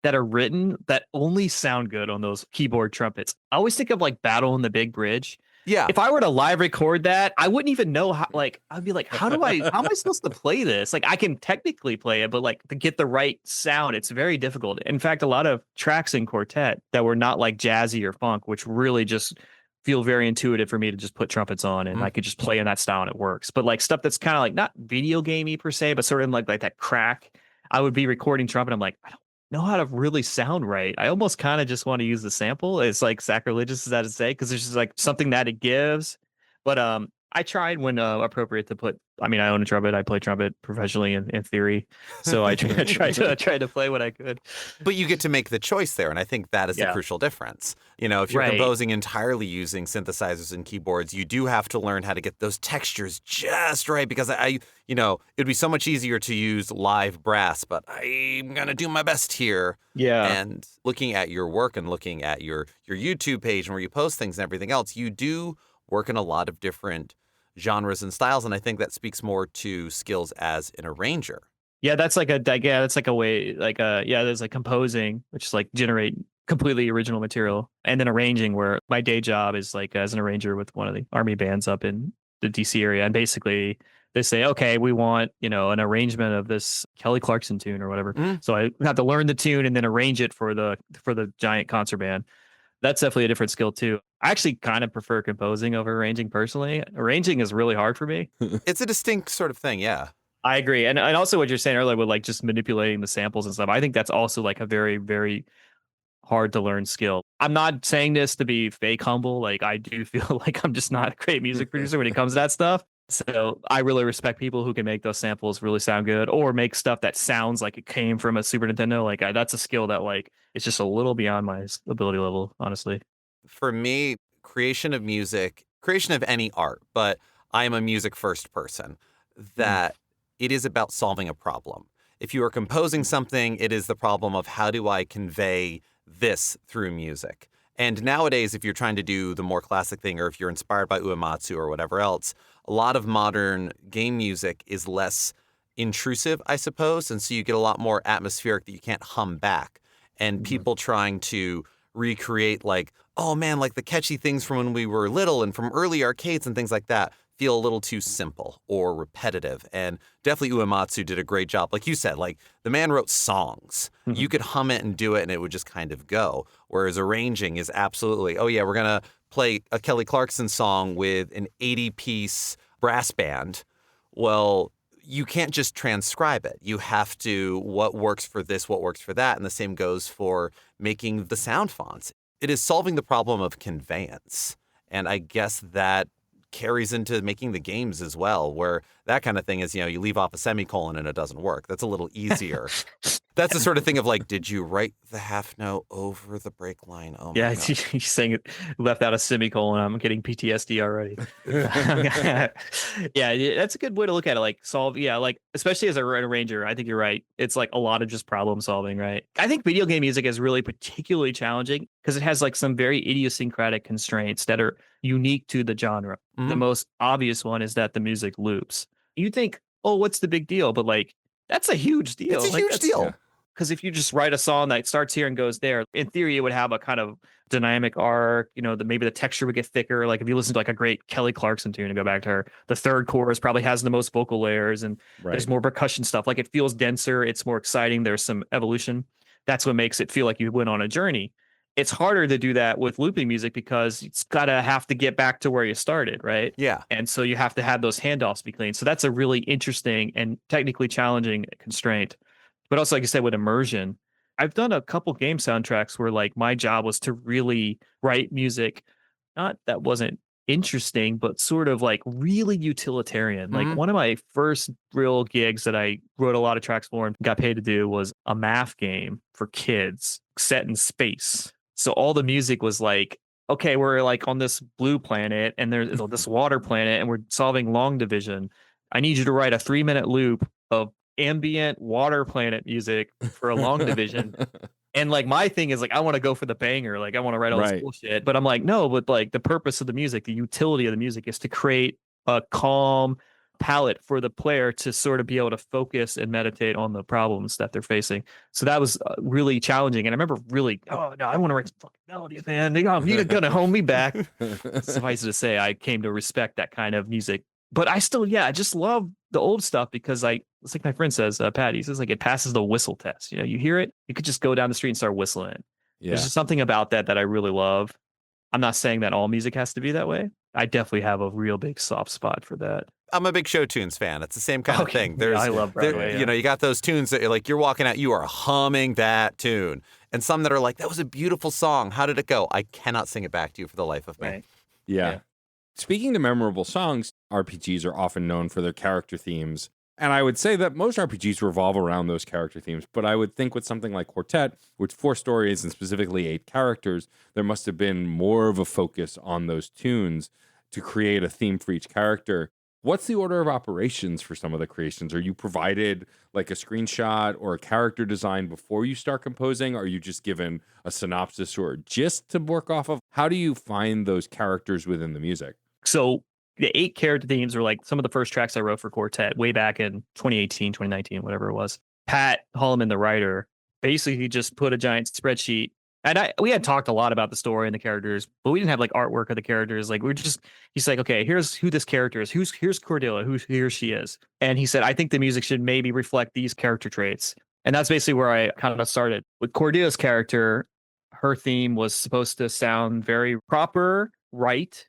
that are written that only sound good on those keyboard trumpets. I always think of like Battle on the Big Bridge. Yeah. If I were to live record that, I wouldn't even know how, like, I'd be like, how am I supposed to play this? Like, I can technically play it, but like to get the right sound, it's very difficult. In fact, a lot of tracks in Quartet that were not like jazzy or funk, which really just feel very intuitive for me to just put trumpets on and I could just play in that style and it works. But like stuff that's kind of like not video gamey per se, but sort of like that crack, I would be recording trumpet. I'm like, I don't know how to really sound right. I almost kind of just want to use the sample. It's like sacrilegious as that to say, because there's just like something that it gives. But I tried when appropriate to put I mean, I own a trumpet. I play trumpet professionally in theory. So I try to play what I could. But you get to make the choice there, and I think that is the Yeah. crucial difference. If you're Right. composing entirely using synthesizers and keyboards, you do have to learn how to get those textures just right, because it'd be so much easier to use live brass, but I'm going to do my best here. Yeah. And looking at your work and looking at your YouTube page and where you post things and everything else, you do work in a lot of different genres and styles, and I think that speaks more to skills as an arranger. Yeah, that's like a way, there's like composing, which is like generate completely original material, and then arranging, where my day job is like as an arranger with one of the army bands up in the DC area, and basically they say, okay, we want an arrangement of this Kelly Clarkson tune or whatever. So I have to learn the tune and then arrange it for the giant concert band. That's definitely a different skill too. I actually kind of prefer composing over arranging personally. Arranging is really hard for me. It's a distinct sort of thing, yeah. I agree. And also what you're saying earlier with like just manipulating the samples and stuff, I think that's also like a very, very hard to learn skill. I'm not saying this to be fake humble. Like, I do feel like I'm just not a great music producer when it comes to that stuff. So I really respect people who can make those samples really sound good, or make stuff that sounds like it came from a Super Nintendo. Like, that's a skill that like it's just a little beyond my ability level, honestly. For me, creation of music, creation of any art, but I am a music first person, that it is about solving a problem. If you are composing something, it is the problem of how do I convey this through music. And nowadays, if you're trying to do the more classic thing, or if you're inspired by Uematsu or whatever else, a lot of modern game music is less intrusive, I suppose. And so you get a lot more atmospheric that you can't hum back. And people trying to recreate like, oh man, like the catchy things from when we were little and from early arcades and things like that feel a little too simple or repetitive. And definitely Uematsu did a great job. Like you said, like the man wrote songs. You could hum it and do it and it would just kind of go. Whereas arranging is absolutely, oh yeah, we're going to play a Kelly Clarkson song with an 80-piece brass band. Well, you can't just transcribe it. You have to, what works for this, what works for that. And the same goes for making the sound fonts. It is solving the problem of conveyance. And I guess that carries into making the games as well, where that kind of thing is, you leave off a semicolon and it doesn't work. That's a little easier. That's the sort of thing of like, did you write the half note over the break line? Oh my God. He's saying it left out a semicolon. I'm getting PTSD already. Yeah, that's a good way to look at it. Like like especially as an arranger, I think you're right. It's like a lot of just problem solving, right? I think video game music is really particularly challenging because it has like some very idiosyncratic constraints that are unique to the genre. The most obvious one is that the music loops. You think, oh, what's the big deal? But like, that's a huge deal. It's a huge deal. Because if you just write a song that starts here and goes there, in theory, it would have a kind of dynamic arc. Maybe the texture would get thicker. Like if you listen to like a great Kelly Clarkson tune and go back to her, the third chorus probably has the most vocal layers and there's more percussion stuff. Like it feels denser. It's more exciting. There's some evolution. That's what makes it feel like you went on a journey. It's harder to do that with looping music because it's have to get back to where you started, right? Yeah. And so you have to have those handoffs be clean. So that's a really interesting and technically challenging constraint. But also, like you said, with immersion, I've done a couple game soundtracks where like my job was to really write music, not that wasn't interesting, but sort of like really utilitarian. Like one of my first real gigs that I wrote a lot of tracks for and got paid to do was a math game for kids set in space. So all the music was like, okay, we're like on this blue planet and there's this water planet and we're solving long division. I need you to write a 3-minute loop of ambient water planet music for a long division. And like my thing is like, I want to go for the banger. Like I want to write all this bullshit, but I'm like, no, but like the purpose of the music, the utility of the music is to create a calm palette for the player to sort of be able to focus and meditate on the problems that they're facing. So that was really challenging. And I remember really, oh no, I want to write some fucking melody, man. You're gonna hold me back. Suffice it to say, I came to respect that kind of music. But I still, I just love the old stuff because it's like my friend says, Patty, he says like it passes the whistle test. You hear it, you could just go down the street and start whistling. Yeah. There's just something about that I really love. I'm not saying that all music has to be that way. I definitely have a real big soft spot for that. I'm a big show tunes fan. It's the same kind of thing. I love Broadway. You got those tunes that you're walking out, you are humming that tune. And some that are like, that was a beautiful song. How did it go? I cannot sing it back to you for the life of me. Right. Yeah. Speaking to memorable songs, RPGs are often known for their character themes. And I would say that most RPGs revolve around those character themes. But I would think with something like Quartet, with 4 stories and specifically 8 characters, there must have been more of a focus on those tunes to create a theme for each character. What's the order of operations for some of the creations? Are you provided like a screenshot or a character design before you start composing? Are you just given a synopsis or a gist to work off of? How do you find those characters within the music? So the 8 character themes were like some of the first tracks I wrote for Quartet way back in 2018, 2019, whatever it was. Pat Holloman, the writer, basically just put a giant spreadsheet. And we had talked a lot about the story and the characters, but we didn't have like artwork of the characters. Like he's like, okay, here's who this character is. Here's Cordelia, who here she is. And he said, I think the music should maybe reflect these character traits. And that's basically where I kind of started. With Cordelia's character, her theme was supposed to sound very proper, right?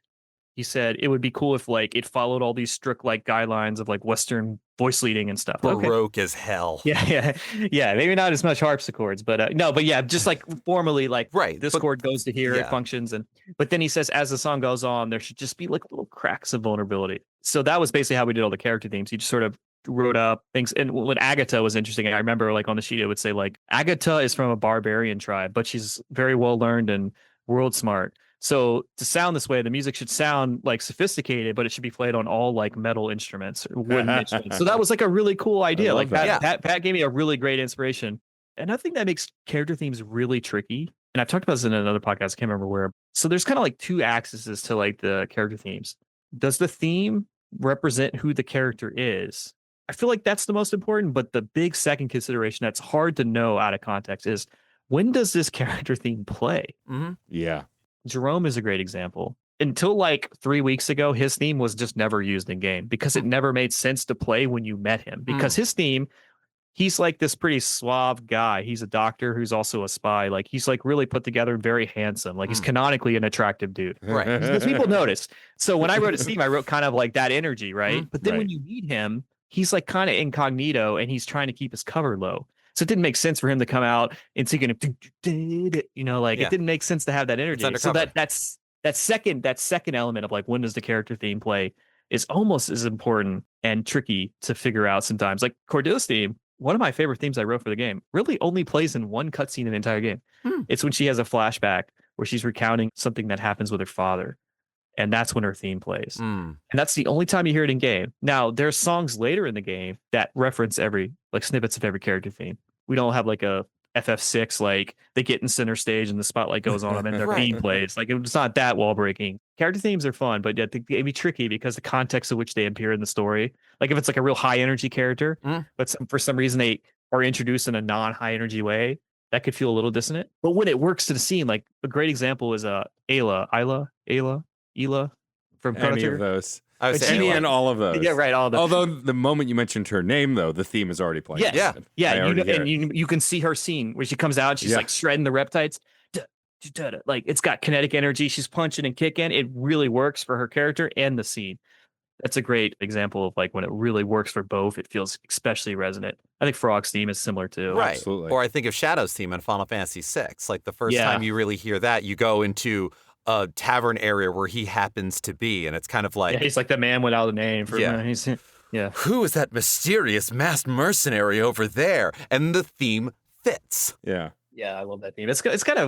He said it would be cool if like it followed all these strict like guidelines of like Western voice leading and stuff. Baroque as hell. Yeah. Maybe not as much harpsichords, but no, but yeah, just like formally, like this chord goes to here, it functions, but then he says as the song goes on, there should just be like little cracks of vulnerability. So that was basically how we did all the character themes. He just sort of wrote up things, and when Agatha was interesting, I remember like on the sheet it would say like Agatha is from a barbarian tribe, but she's very well learned and world smart. So to sound this way, the music should sound like sophisticated, but it should be played on all like metal instruments, wooden instruments. So that was like a really cool idea. Like Pat gave me a really great inspiration. And I think that makes character themes really tricky. And I've talked about this in another podcast. I can't remember where. So there's kind of like 2 axes to like the character themes. Does the theme represent who the character is? I feel like that's the most important. But the big second consideration that's hard to know out of context is, when does this character theme play? Mm-hmm. Yeah. Jerome is a great example. Until like 3 weeks ago, his theme was just never used in game because it never made sense to play when you met him. Because his theme, he's like this pretty suave guy. He's a doctor who's also a spy. Like he's like really put together, very handsome. Like he's canonically an attractive dude. Right. Because people notice. So when I wrote his theme, I wrote kind of like that energy, right? But then when you meet him, he's like kind of incognito and he's trying to keep his cover low. So it didn't make sense for him to come out and singing, it didn't make sense to have that energy. So that second element of like, when does the character theme play, is almost as important and tricky to figure out sometimes. Like Cordelia's theme, one of my favorite themes I wrote for the game, really only plays in one cutscene in the entire game. It's when she has a flashback where she's recounting something that happens with her father. And that's when her theme plays. And that's the only time you hear it in game. Now, there's songs later in the game that reference snippets of every character theme. We don't have like a FF6, like they get in center stage and the spotlight goes on them and their theme plays. Like it's not that wall breaking. Character themes are fun, but they can be tricky because the context in which they appear in the story. Like if it's like a real high energy character, but for some reason they are introduced in a non-high energy way, that could feel a little dissonant. But when it works to the scene, like a great example is Ayla from Chrono Any Trigger. of those. I was Any and all of those. Yeah, right. All of them. Although the moment you mentioned her name, though, the theme is already playing. Yeah. You can see her scene where she comes out. She's like shredding the reptites. Like it's got kinetic energy. She's punching and kicking. It really works for her character and the scene. That's a great example of like when it really works for both. It feels especially resonant. I think Frog's theme is similar too. Right. Absolutely. Or I think of Shadow's theme in Final Fantasy VI. Like the first time you really hear that, you go into a tavern area where he happens to be, and it's kind of like he's like the man without a name. Who is that mysterious masked mercenary over there? And the theme fits. Yeah, I love that theme. It's kind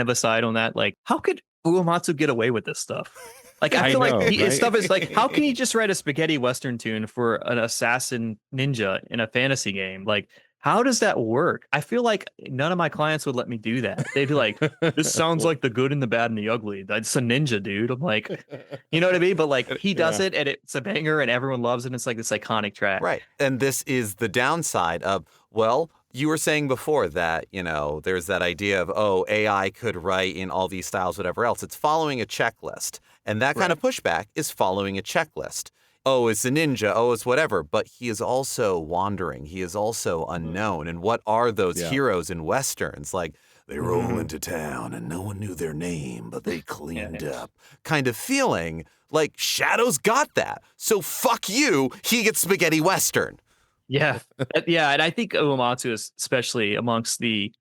of aside on that. Like, how could Uematsu get away with this stuff? Like, I feel like his stuff is like, how can he just write a spaghetti western tune for an assassin ninja in a fantasy game? Like, how does that work? I feel like none of my clients would let me do that. They'd be like, this sounds like the good and the bad and the ugly. That's a ninja, dude. I'm like, you know what I mean? But like he does it and it's a banger and everyone loves it. And it's like this iconic track. Right. And this is the downside of, well, you were saying before that, there's that idea of, AI could write in all these styles, whatever else. It's following a checklist. And that kind of pushback is following a checklist. Oh, it's a ninja. Oh, it's whatever. But he is also wandering. He is also unknown. And what are those heroes in Westerns? Like, they roll into town and no one knew their name, but they cleaned up. Kind of feeling like Shadow's got that. So fuck you. He gets spaghetti Western. Yeah. And I think Uematsu, especially amongst the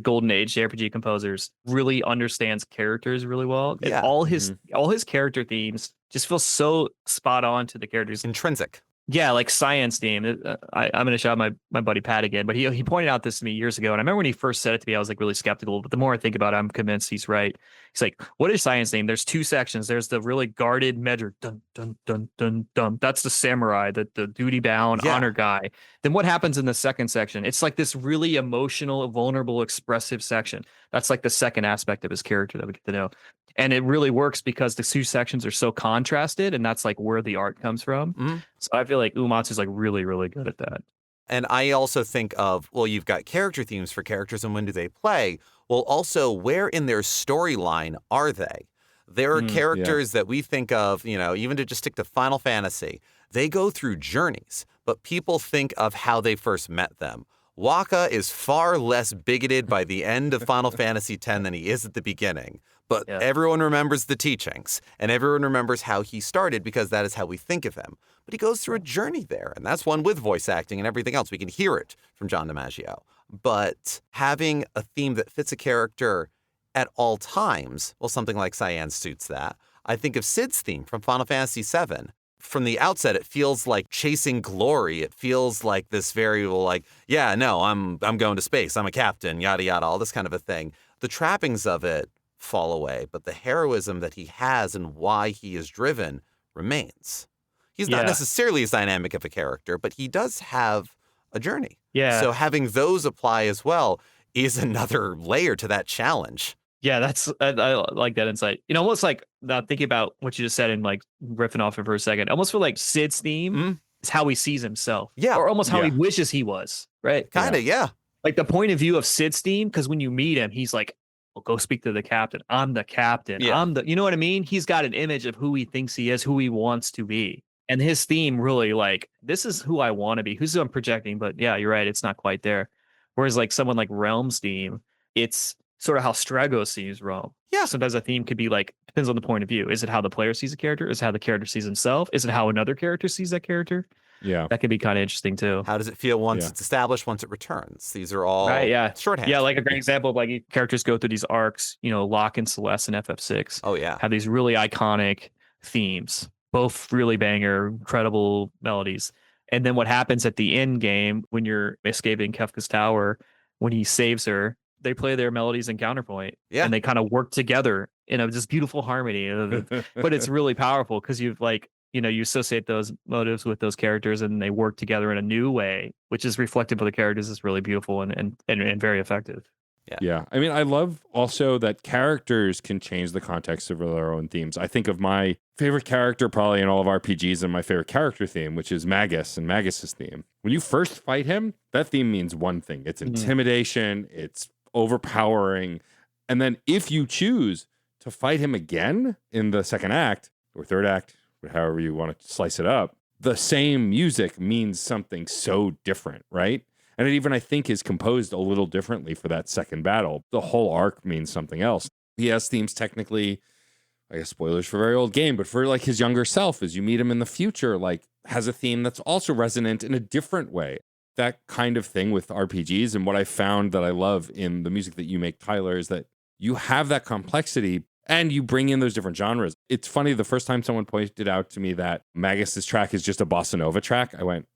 golden age JRPG composers, really understands characters really well. And all his character themes just feels so spot on to the characters. Intrinsic. Yeah, like Science Theme. I'm going to shout out my buddy Pat again, but he pointed out this to me years ago, and I remember when he first said it to me, I was like really skeptical. But the more I think about it, I'm convinced he's right. He's like, "What is Science Theme?" There's two sections. There's the really guarded measure, dun dun dun dun dun. That's the samurai, the duty bound honor guy. Then what happens in the second section? It's like this really emotional, vulnerable, expressive section. That's like the second aspect of his character that we get to know. And it really works because the two sections are so contrasted, and that's like where the art comes from. Mm. So I feel like Uematsu's like really, really good at that. And I also think of, well, you've got character themes for characters and when do they play? Well, also, where in their storyline are they? There are characters that we think of, even to just stick to Final Fantasy, they go through journeys, but people think of how they first met them. Wakka is far less bigoted by the end of Final Fantasy X than he is at the beginning. But everyone remembers the teachings, and everyone remembers how he started because that is how we think of him. But he goes through a journey there, and that's one with voice acting and everything else. We can hear it from John DiMaggio. But having a theme that fits a character at all times, well, something like Cyan suits that. I think of Cid's theme from Final Fantasy VII. From the outset, it feels like chasing glory. It feels like this very, I'm going to space. I'm a captain, yada, yada, all this kind of a thing. The trappings of it fall away, but the heroism that he has and why he is driven remains. He's not necessarily as dynamic of a character, but he does have a journey. Yeah. So having those apply as well is another layer to that challenge. Yeah, I like that insight. Almost like thinking about what you just said and like riffing off it for a second. I almost feel like Cid's theme is how he sees himself. Yeah. Or almost how he wishes he was. Right. Kind of, yeah. Like the point of view of Cid's theme, because when you meet him, he's like, well, go speak to the captain. I'm the captain. Yeah. You know what I mean? He's got an image of who he thinks he is, who he wants to be. And his theme really like, this is who I want to be. Who's who I'm projecting. But yeah, you're right. It's not quite there. Whereas like someone like Realm's theme, it's sort of how Strago sees Realm. Yeah. Sometimes a theme could be like, depends on the point of view. Is it how the player sees a character? Is it how the character sees himself? Is it how another character sees that character? Yeah. That could be kind of interesting too. How does it feel once it's established, once it returns? These are all shorthand. Yeah, like a great example of like characters go through these arcs, Locke and Celeste and FF6. Oh, yeah. Have these really iconic themes, both really banger, incredible melodies. And then what happens at the end game when you're escaping Kefka's tower, when he saves her, they play their melodies in counterpoint. Yeah. And they kind of work together in a just beautiful harmony. But it's really powerful because you've like, you associate those motives with those characters and they work together in a new way, which is reflective of the characters. Is really beautiful and very effective. Yeah. I mean, I love also that characters can change the context of their own themes. I think of my favorite character probably in all of RPGs and my favorite character theme, which is Magus and Magus's theme. When you first fight him, that theme means one thing. It's intimidation. It's overpowering. And then if you choose to fight him again in the second act or third act, however you want to slice it up, the same music means something so different, right? And it even, I think, is composed a little differently for that second battle. The whole arc means something else. He has themes technically, I guess spoilers for a very old game, but for like his younger self, as you meet him in the future, like has a theme that's also resonant in a different way. That kind of thing with RPGs. And what I found that I love in the music that you make, Tyler, is that you have that complexity and you bring in those different genres. It's funny, the first time someone pointed out to me that Magus's track is just a bossa nova track, I went,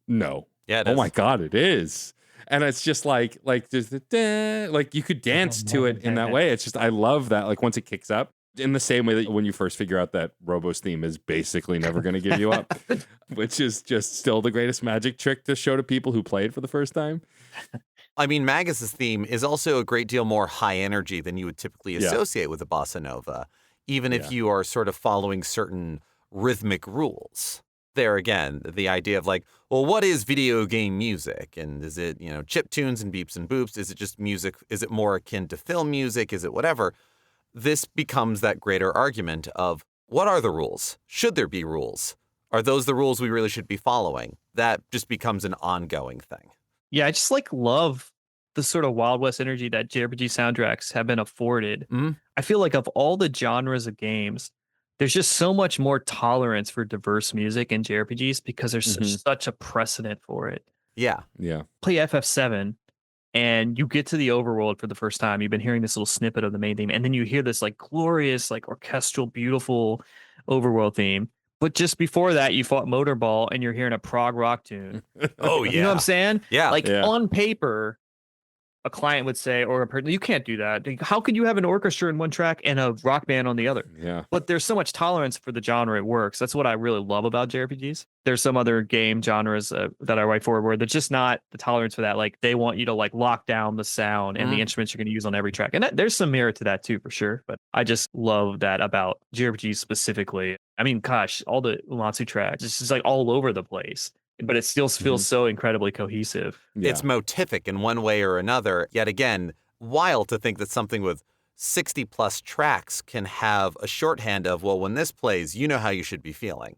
no. Yeah, it oh is. my God, it is. And it's just like there's the like you could dance to it in that way. It's just, I love that. Like once it kicks up, in the same way that when you first figure out that Robo's theme is basically never going to give you up, which is just still the greatest magic trick to show to people who played for the first time. I mean, Magus's theme is also a great deal more high energy than you would typically associate with a bossa nova, even if you are sort of following certain rhythmic rules. There again, the idea of like, well, what is video game music? And is it, chip tunes and beeps and boops? Is it just music? Is it more akin to film music? Is it whatever? This becomes that greater argument of what are the rules? Should there be rules? Are those the rules we really should be following? That just becomes an ongoing thing. Yeah, I just love the sort of Wild West energy that JRPG soundtracks have been afforded. I feel like of all the genres of games, there's just so much more tolerance for diverse music in JRPGs because there's such a precedent for it. Yeah. Play FF7 and you get to the overworld for the first time. You've been hearing this little snippet of the main theme, and then you hear this like glorious, like orchestral, beautiful overworld theme. But just before that, you fought Motorball and you're hearing a prog rock tune. Oh, You know what I'm yeah. saying? Yeah. Like Yeah. on paper, a client would say, or a person, you can't do that. How could you have an orchestra in one track and a rock band on the other? Yeah. But there's so much tolerance for the genre it works. That's what I really love about JRPGs. There's some other game genres that I write for where there's just not the tolerance for that. Like they want you to like lock down the sound and the instruments you're going to use on every track. And there's some merit to that too, for sure. But I just love that about JRPGs specifically. I mean, gosh, all the Uematsu tracks, it's just like all over the place, but it still feels so incredibly cohesive. Yeah. It's motific in one way or another. Yet again, wild to think that something with 60 plus tracks can have a shorthand of, well, when this plays, you know how you should be feeling.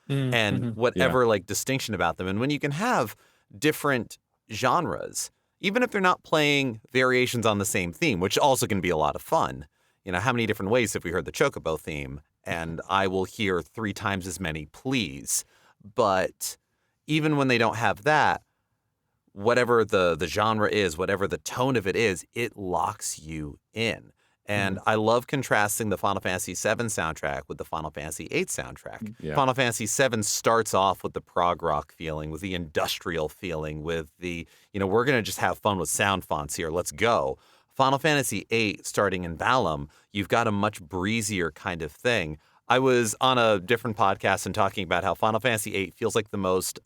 And whatever like distinction about them. And when you can have different genres, even if they're not playing variations on the same theme, which also can be a lot of fun. You know, how many different ways have we heard the Chocobo theme? And I will hear 3 times as many, please. But even when they don't have that, whatever the genre is, whatever the tone of it is, it locks you in. And I love contrasting the Final Fantasy VII soundtrack with the Final Fantasy VIII soundtrack. Yeah. Final Fantasy VII starts off with the prog rock feeling, with the industrial feeling, with the, we're going to just have fun with sound fonts here. Let's go. Final Fantasy VIII, starting in Balam, you've got a much breezier kind of thing. I was on a different podcast and talking about how Final Fantasy VIII feels like the most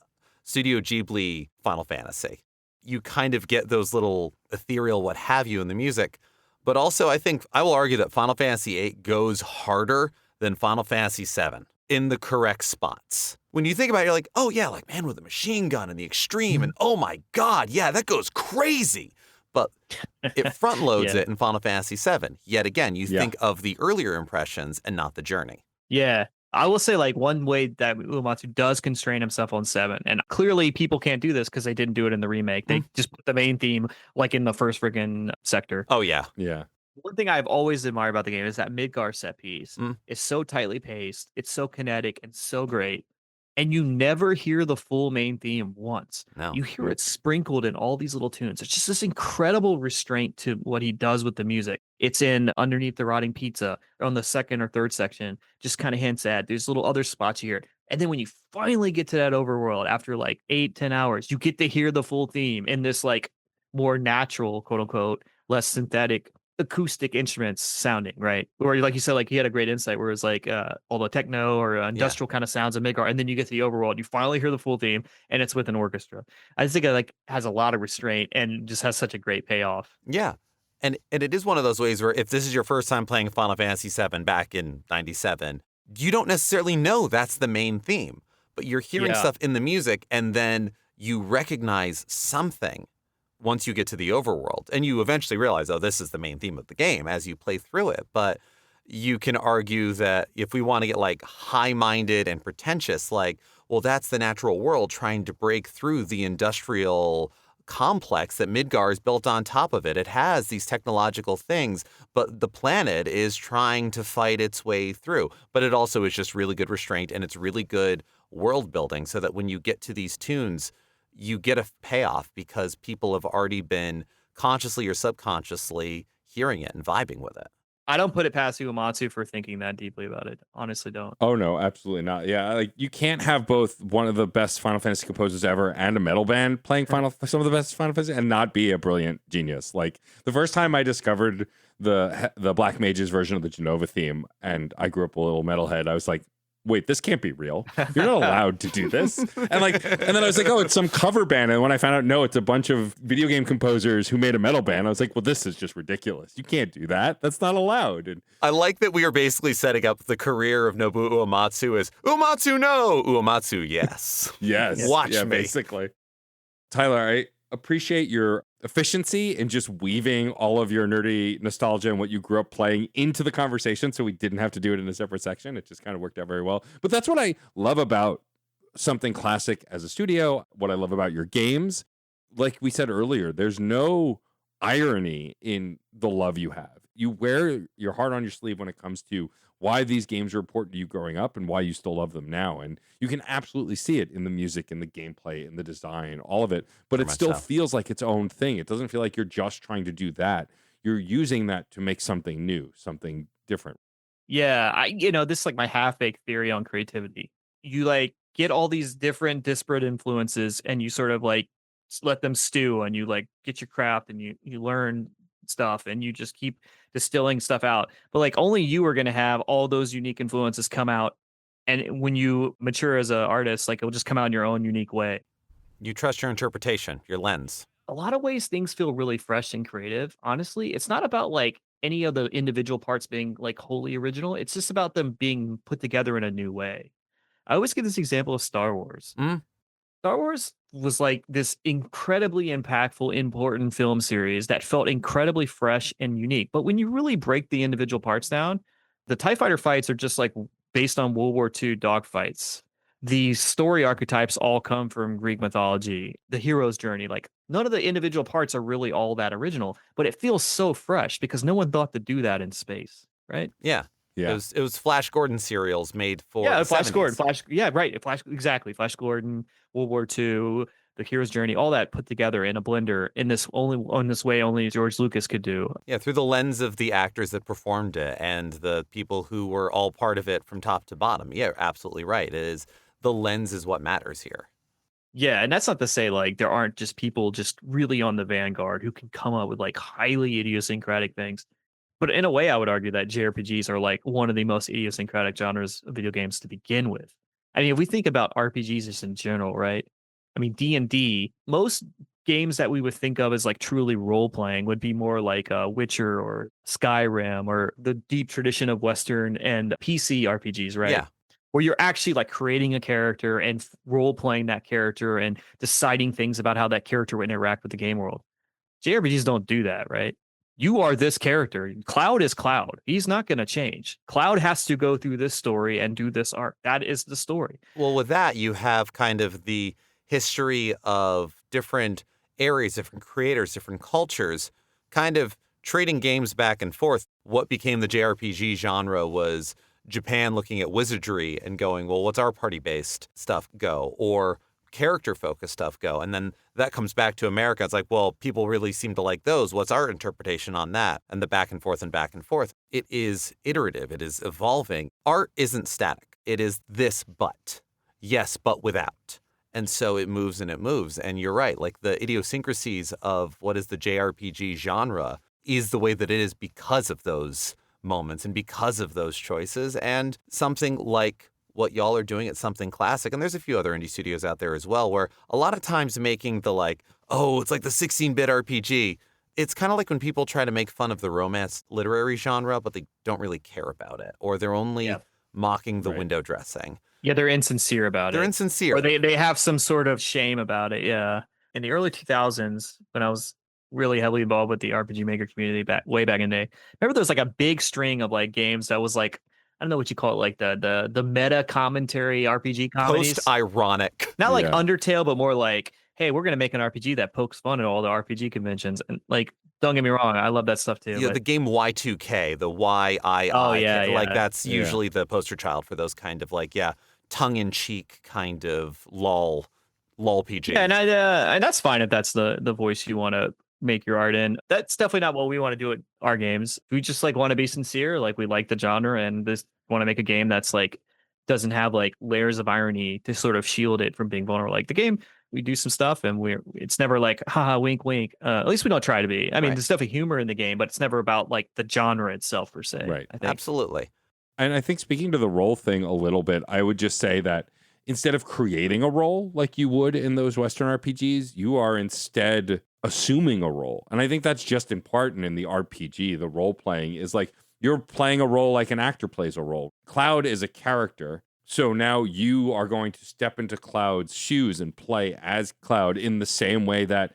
Studio Ghibli Final Fantasy. You kind of get those little ethereal what have you in the music. But also, I think I will argue that Final Fantasy VIII goes harder than Final Fantasy VII in the correct spots. When you think about it, you're like, oh yeah, like Man with a Machine Gun and the Extreme, and oh my God, yeah, that goes crazy. But it front loads it in Final Fantasy VII. Yet again, you think of the earlier impressions and not the journey. Yeah. I will say, like, one way that Uematsu does constrain himself on 7, and clearly people can't do this because they didn't do it in the remake. They just put the main theme, like, in the first friggin' sector. Oh, yeah. Yeah. One thing I've always admired about the game is that Midgar set piece is so tightly paced, it's so kinetic and so great, and you never hear the full main theme once. No. You hear it sprinkled in all these little tunes. It's just this incredible restraint to what he does with the music. It's in Underneath the Rotting Pizza on the second or third section, just kind of hints at there's little other spots you hear. And then when you finally get to that overworld after like 8-10 hours, you get to hear the full theme in this like more natural, quote unquote, less synthetic acoustic instruments sounding, right? Or like you said, like he had a great insight where it's like all the techno or industrial kind of sounds of Midgar, and then you get to the overworld, you finally hear the full theme, and it's with an orchestra. I just think it like has a lot of restraint and just has such a great payoff. Yeah. And it is one of those ways where if this is your first time playing Final Fantasy VII back in 97, you don't necessarily know that's the main theme, but you're hearing stuff in the music, and then you recognize something once you get to the overworld, and you eventually realize, oh, this is the main theme of the game as you play through it. But you can argue that if we want to get like high-minded and pretentious, like, well, that's the natural world trying to break through the industrial complex that Midgar is built on top of it. It has these technological things, but the planet is trying to fight its way through. But it also is just really good restraint, and it's really good world building so that when you get to these tunes, you get a payoff because people have already been consciously or subconsciously hearing it and vibing with it. I don't put it past Uematsu for thinking that deeply about it. Honestly, don't. Oh no, absolutely not. Yeah, like you can't have both one of the best Final Fantasy composers ever and a metal band playing some of the best Final Fantasy and not be a brilliant genius. Like the first time I discovered the Black Mages version of the Genova theme, and I grew up a little metalhead, I was like, wait, this can't be real. You're not allowed to do this. And then I was like, oh, it's some cover band. And when I found out, no, it's a bunch of video game composers who made a metal band, I was like, well, this is just ridiculous. You can't do that. That's not allowed. And I like that we are basically setting up the career of Nobuo Uematsu as Uematsu no, Uematsu yes. Yes. Watch me. Basically. Tyler, I appreciate your efficiency in just weaving all of your nerdy nostalgia and what you grew up playing into the conversation so we didn't have to do it in a separate section. It just kind of worked out very well. But that's what I love about something classic as a studio, what I love about your games. Like we said earlier, there's no irony in the love you have. You wear your heart on your sleeve when it comes to why these games are important to you growing up and why you still love them now. And you can absolutely see it in the music, in the gameplay, in the design, all of it. But it still feels like its own thing. It doesn't feel like you're just trying to do that. You're using that to make something new, something different. Yeah, this is like my half-baked theory on creativity. You like get all these different disparate influences and you sort of like let them stew and you like get your craft and you learn stuff and you just keep distilling stuff out. But like only you are going to have all those unique influences come out, and when you mature as an artist, like it'll just come out in your own unique way. You trust your interpretation, your lens. A lot of ways things feel really fresh and creative. Honestly, it's not about like any of the individual parts being like wholly original. It's just about them being put together in a new way. I always give this example of Star Wars. Mm, Star Wars was like this incredibly impactful, important film series that felt incredibly fresh and unique. But when you really break the individual parts down, the TIE fighter fights are just like based on World War II dogfights. The story archetypes all come from Greek mythology, the hero's journey. Like none of the individual parts are really all that original, but it feels so fresh because no one thought to do that in space, right? yeah. Yeah. It was Flash Gordon serials made for Yeah, the Flash 70s. Gordon, yeah, right. Flash, exactly. Flash Gordon, World War II, the hero's journey, all that put together in a blender in this way only George Lucas could do. Yeah, through the lens of the actors that performed it and the people who were all part of it from top to bottom. Yeah, absolutely right. It is the lens is what matters here. Yeah, and that's not to say like there aren't just people just really on the vanguard who can come up with like highly idiosyncratic things. But in a way, I would argue that JRPGs are like one of the most idiosyncratic genres of video games to begin with. I mean, if we think about RPGs just in general, right? I mean, D&D, most games that we would think of as like truly role playing would be more like Witcher or Skyrim or the deep tradition of Western and PC RPGs, right? Yeah. Where you're actually like creating a character and role playing that character and deciding things about how that character would interact with the game world. JRPGs don't do that, right? You are this character. Cloud is Cloud. He's not going to change. Cloud has to go through this story and do this arc. That is the story. Well, with that, you have kind of the history of different areas, different creators, different cultures, kind of trading games back and forth. What became the JRPG genre was Japan looking at wizardry and going, well, what's our party-based stuff go? Or character-focused stuff go? And then that comes back to America. It's like, well, people really seem to like those. What's our interpretation on that? And the back and forth and back and forth. It is iterative. It is evolving. Art isn't static. It is this but. Yes, but without. And so it moves and it moves. And you're right. Like the idiosyncrasies of what is the JRPG genre is the way that it is because of those moments and because of those choices. And something like what y'all are doing at Something Classic, and there's a few other indie studios out there as well, where a lot of times making the like, oh, it's like the 16-bit RPG. It's kind of like when people try to make fun of the romance literary genre, but they don't really care about it, or they're only mocking the window dressing. Yeah, they're insincere about They're it. insincere. Or they have some sort of shame about it. Yeah. In the early 2000s, when I was really heavily involved with the RPG Maker community way back in the day, remember there was like a big string of like games that was like, I don't know what you call it, like the meta commentary RPG comedies. Post-ironic. Not like Undertale, but more like, hey, we're gonna make an RPG that pokes fun at all the RPG conventions. And like, don't get me wrong, I love that stuff too. Yeah, the game Y2K, the YII. Oh, yeah, like yeah. that's usually the poster child for those kind of like, tongue-in-cheek kind of lol PG. Yeah, and that's fine if that's the voice you want to make your art in. That's definitely not what we want to do at our games. We just like want to be sincere, like we like the genre and just want to make a game that's like doesn't have like layers of irony to sort of shield it from being vulnerable. Like the game, we do some stuff and it's never like haha wink wink. At least we don't try to be. I mean, there's definitely humor in the game, but it's never about like the genre itself per se. Right. I think. Absolutely. And I think speaking to the role thing a little bit, I would just say that instead of creating a role like you would in those Western RPGs, you are instead assuming a role. And I think that's just important in the RPG. The role playing is like you're playing a role like an actor plays a role. Cloud is a character. So now you are going to step into Cloud's shoes and play as Cloud in the same way that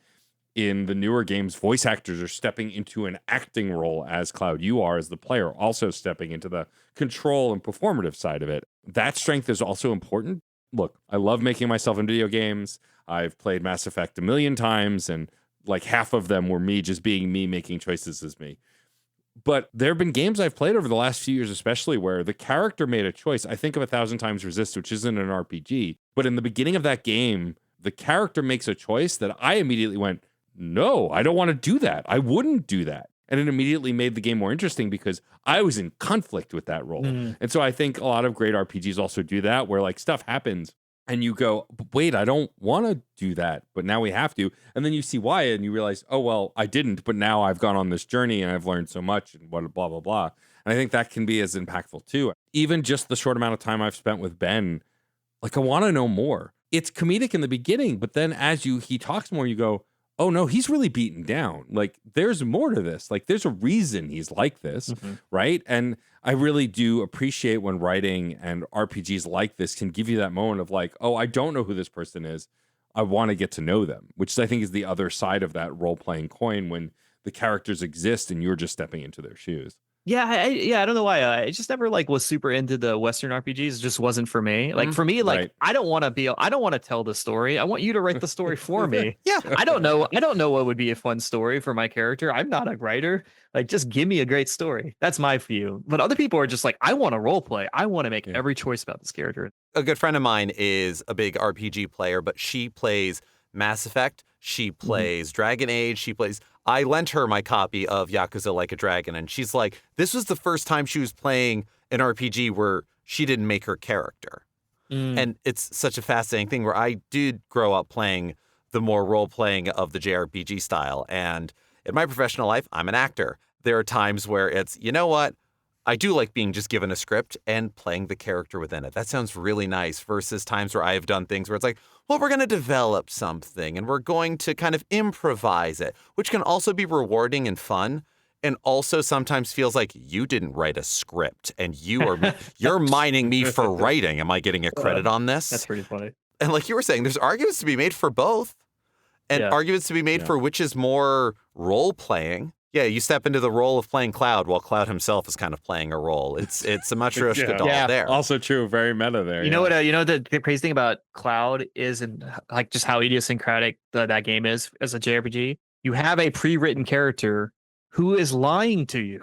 in the newer games, voice actors are stepping into an acting role as Cloud. You are, as the player, also stepping into the control and performative side of it. That strength is also important. Look, I love making myself in video games. I've played Mass Effect 1 million times, and like half of them were me just being me, making choices as me. But there have been games I've played over the last few years, especially where the character made a choice. I think of 1,000 Times Resist, which isn't an RPG. But in the beginning of that game, the character makes a choice that I immediately went, no, I don't want to do that. I wouldn't do that. And it immediately made the game more interesting because I was in conflict with that role. And so I think a lot of great RPGs also do that, where like stuff happens and you go, wait, I don't want to do that, but now we have to. And then you see why, and you realize, oh, well, I didn't, but now I've gone on this journey and I've learned so much and what blah, blah, blah. And I think that can be as impactful too. Even just the short amount of time I've spent with Ben, like I want to know more. It's comedic in the beginning, but then as he talks more, you go, oh no, he's really beaten down. Like there's more to this. Like there's a reason he's like this, right? And I really do appreciate when writing and RPGs like this can give you that moment of like, oh, I don't know who this person is. I want to get to know them, which I think is the other side of that role-playing coin when the characters exist and you're just stepping into their shoes. Yeah, I don't know why. I just never like was super into the Western RPGs. It just wasn't for me. Like for me, like right. I don't want to tell the story. I want you to write the story for me. Yeah. I don't know what would be a fun story for my character. I'm not a writer. Like just give me a great story. That's my view. But other people are just like, I want to role play. I want to make every choice about this character. A good friend of mine is a big RPG player, but she plays Mass Effect. She plays Dragon Age. I lent her my copy of Yakuza Like a Dragon, and she's like, this was the first time she was playing an RPG where she didn't make her character. And it's such a fascinating thing where I did grow up playing the more role-playing of the JRPG style. And in my professional life, I'm an actor. There are times where it's, you know what? I do like being just given a script and playing the character within it. That sounds really nice versus times where I've done things where it's like, well, we're going to develop something and we're going to kind of improvise it, which can also be rewarding and fun. And also sometimes feels like you didn't write a script and you're mining me for writing. Am I getting a credit on this? That's pretty funny. And like you were saying, there's arguments to be made for both and arguments to be made for which is more role playing. Yeah, you step into the role of playing Cloud while Cloud himself is kind of playing a role. It's a Matryoshka doll there. Also true, very meta there. You know what? The crazy thing about Cloud is, and like just how idiosyncratic that game is as a JRPG. You have a pre-written character who is lying to you.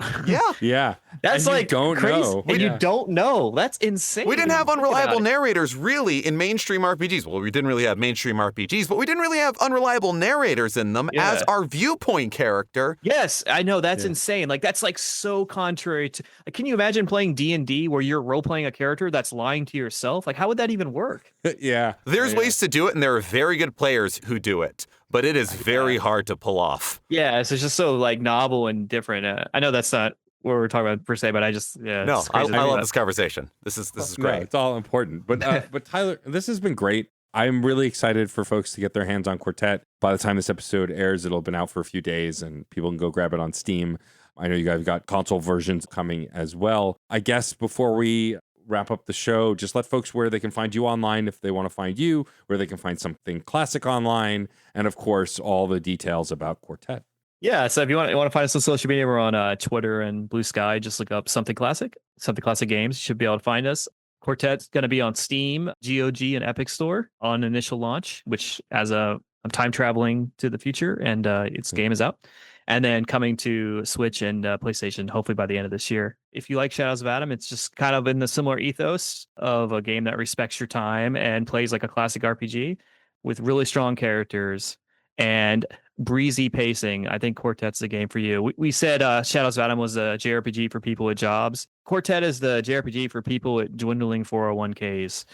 Yeah. That's and like don't crazy. know. And you don't know. That's insane. We didn't have unreliable narrators really in mainstream RPGs. Well, we didn't really have mainstream RPGs, but we didn't really have unreliable narrators in them as our viewpoint character. Yes, I know. That's insane. Like that's like so contrary to. Like, can you imagine playing D&D where you're role playing a character that's lying to yourself? Like, how would that even work? There's ways to do it, and there are very good players who do it. But it is very hard to pull off. Yeah, so it's just so like novel and different. I know that's not what we're talking about per se, but I just I love this conversation. This is great. No, it's all important. But Tyler, this has been great. I'm really excited for folks to get their hands on Quartet. By the time this episode airs, it'll have been out for a few days, and people can go grab it on Steam. I know you guys got console versions coming as well. I guess before we wrap up the show, just let folks where they can find you online if they want to find you, where they can find something classic online, and of course all the details about Quartet. Yeah, so if you want to find us on social media, we're on Twitter and Blue Sky. Just look up Something Classic Games. You should be able to find us. Quartet's going to be on Steam, GOG, and Epic Store on initial launch, which I'm time traveling to the future, and its game is out. And then coming to Switch and PlayStation, hopefully by the end of this year. If you like Shadows of Adam, it's just kind of in the similar ethos of a game that respects your time and plays like a classic RPG with really strong characters and breezy pacing. I think Quartet's the game for you. We said Shadows of Adam was a JRPG for people with jobs. Quartet is the JRPG for people with dwindling 401ks.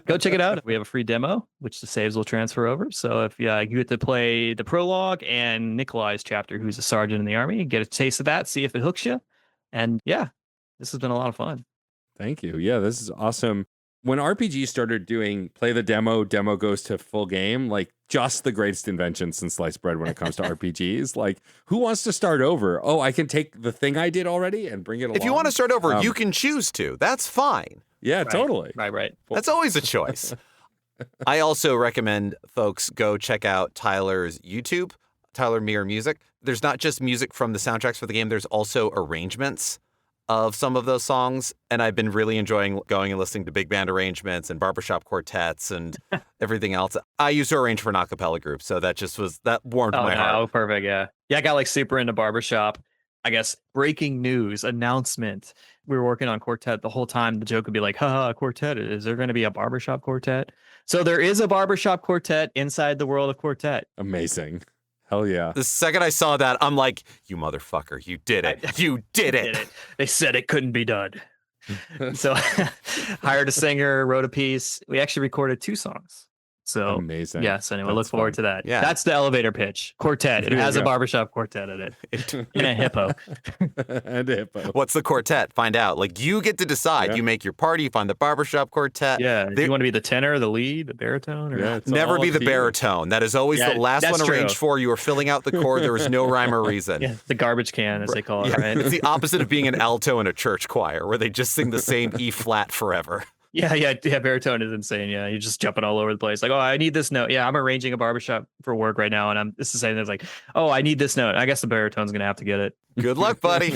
Go check it out. We have a free demo, which the saves will transfer over. So if you get to play the prologue and Nikolai's chapter, who's a sergeant in the army, get a taste of that, see if it hooks you. And yeah, this has been a lot of fun. Thank you. Yeah, this is awesome. When RPGs started doing play the demo goes to full game, like just the greatest invention since sliced bread when it comes to RPGs. Like, who wants to start over? Oh, I can take the thing I did already and bring it along. If you want to start over, you can choose to. That's fine. Yeah, totally. Right. That's always a choice. I also recommend folks go check out Tyler's YouTube, Tyler Mire Music. There's not just music from the soundtracks for the game. There's also arrangements of some of those songs, and I've been really enjoying going and listening to big band arrangements and barbershop quartets and everything else. I used to arrange for an a cappella group, so that warmed my heart. Oh, perfect, yeah. I got like super into barbershop. I guess breaking news announcement. We were working on Quartet the whole time. The joke would be like, haha, Quartet, is there going to be a barbershop quartet? So there is a barbershop quartet inside the world of Quartet. Amazing. Hell yeah. The second I saw that, I'm like, you motherfucker, you did it. You did it. They said it couldn't be done. So hired a singer, wrote a piece. We actually recorded 2 songs. So amazing. Yes, anyway, look forward to that. Yeah. That's the elevator pitch. Quartet. It has a barbershop quartet in it. And a hippo. And a hippo. What's the quartet? Find out. Like, you get to decide. Yeah. You make your party, you find the barbershop quartet. Yeah. Do you want to be the tenor, the lead, the baritone? Or Yeah, it's Never all be up the to you. baritone. That is always the last that's one arranged true. for. You are filling out the chord. There is no rhyme or reason. Yeah, the garbage can, as they call it, Yeah, right? It's the opposite of being an alto in a church choir where they just sing the same E flat forever. Yeah. Baritone is insane. Yeah, you're just jumping all over the place. Like, oh, I need this note. Yeah, I'm arranging a barbershop for work right now, and it's the same. It's like, oh, I need this note. I guess the baritone's gonna have to get it. Good luck, buddy.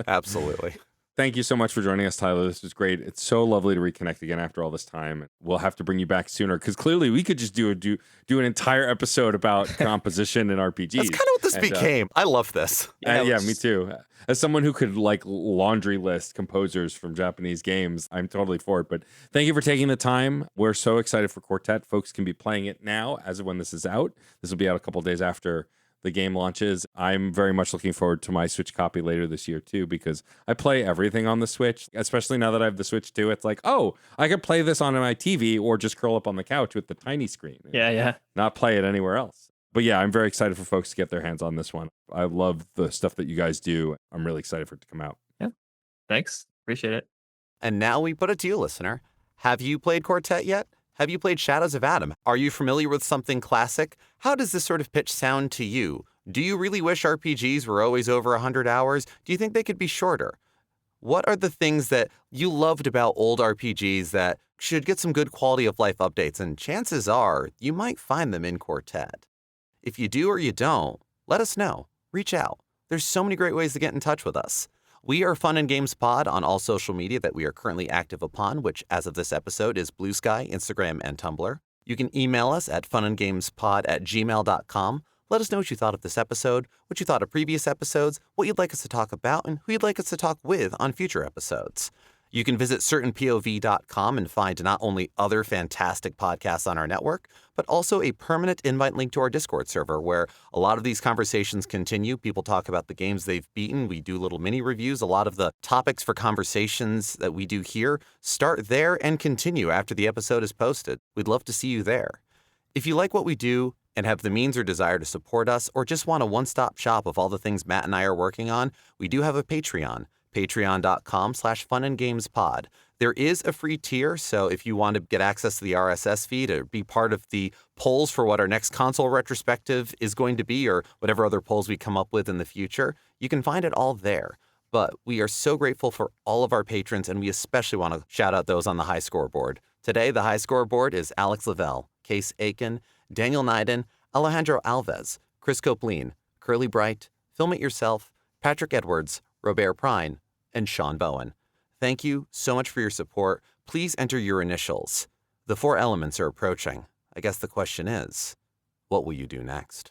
Absolutely. Thank you so much for joining us, Tyler. This was great. It's so lovely to reconnect again after all this time. We'll have to bring you back sooner because clearly we could just do an entire episode about composition and RPGs. That's kind of what this became. I love this. Yeah, me too. As someone who could like laundry list composers from Japanese games, I'm totally for it. But thank you for taking the time. We're so excited for Quartet. Folks can be playing it now as of when this is out. This will be out a couple of days after the game launches. I'm very much looking forward to my Switch copy later this year too, because I play everything on the Switch, especially now that I have the Switch 2. It's like, oh, I could play this on my TV or just curl up on the couch with the tiny screen. Yeah. Not play it anywhere else. But yeah, I'm very excited for folks to get their hands on this one. I love the stuff that you guys do. I'm really excited for it to come out. Yeah. Thanks. Appreciate it. And now we put it to you, listener. Have you played Quartet yet? Have you played Shadows of Adam? Are you familiar with something classic? How does this sort of pitch sound to you? Do you really wish RPGs were always over 100 hours? Do you think they could be shorter? What are the things that you loved about old RPGs that should get some good quality of life updates? And chances are you might find them in Quartet. If you do or you don't, let us know. Reach out. There's so many great ways to get in touch with us. We are Fun and Games Pod on all social media that we are currently active upon, which as of this episode is Blue Sky, Instagram, and Tumblr. You can email us at funandgamespod@gmail.com. Let us know what you thought of this episode, what you thought of previous episodes, what you'd like us to talk about, and who you'd like us to talk with on future episodes. You can visit certainpov.com and find not only other fantastic podcasts on our network, but also a permanent invite link to our Discord server where a lot of these conversations continue. People talk about the games they've beaten. We do little mini reviews. A lot of the topics for conversations that we do here start there and continue after the episode is posted. We'd love to see you there. If you like what we do and have the means or desire to support us, or just want a one-stop shop of all the things Matt and I are working on, we do have a Patreon. Patreon.com/funandgamespod. There is a free tier, so if you want to get access to the RSS feed or be part of the polls for what our next console retrospective is going to be or whatever other polls we come up with in the future, you can find it all there. But we are so grateful for all of our patrons, and we especially want to shout out those on the high scoreboard. Today, the high scoreboard is Alex Lavelle, Case Aiken, Daniel Nyden, Alejandro Alves, Chris Copleen, Curly Bright, Film It Yourself, Patrick Edwards, Robert Prine, and Sean Bowen. Thank you so much for your support. Please enter your initials. The 4 elements are approaching. I guess the question is, what will you do next?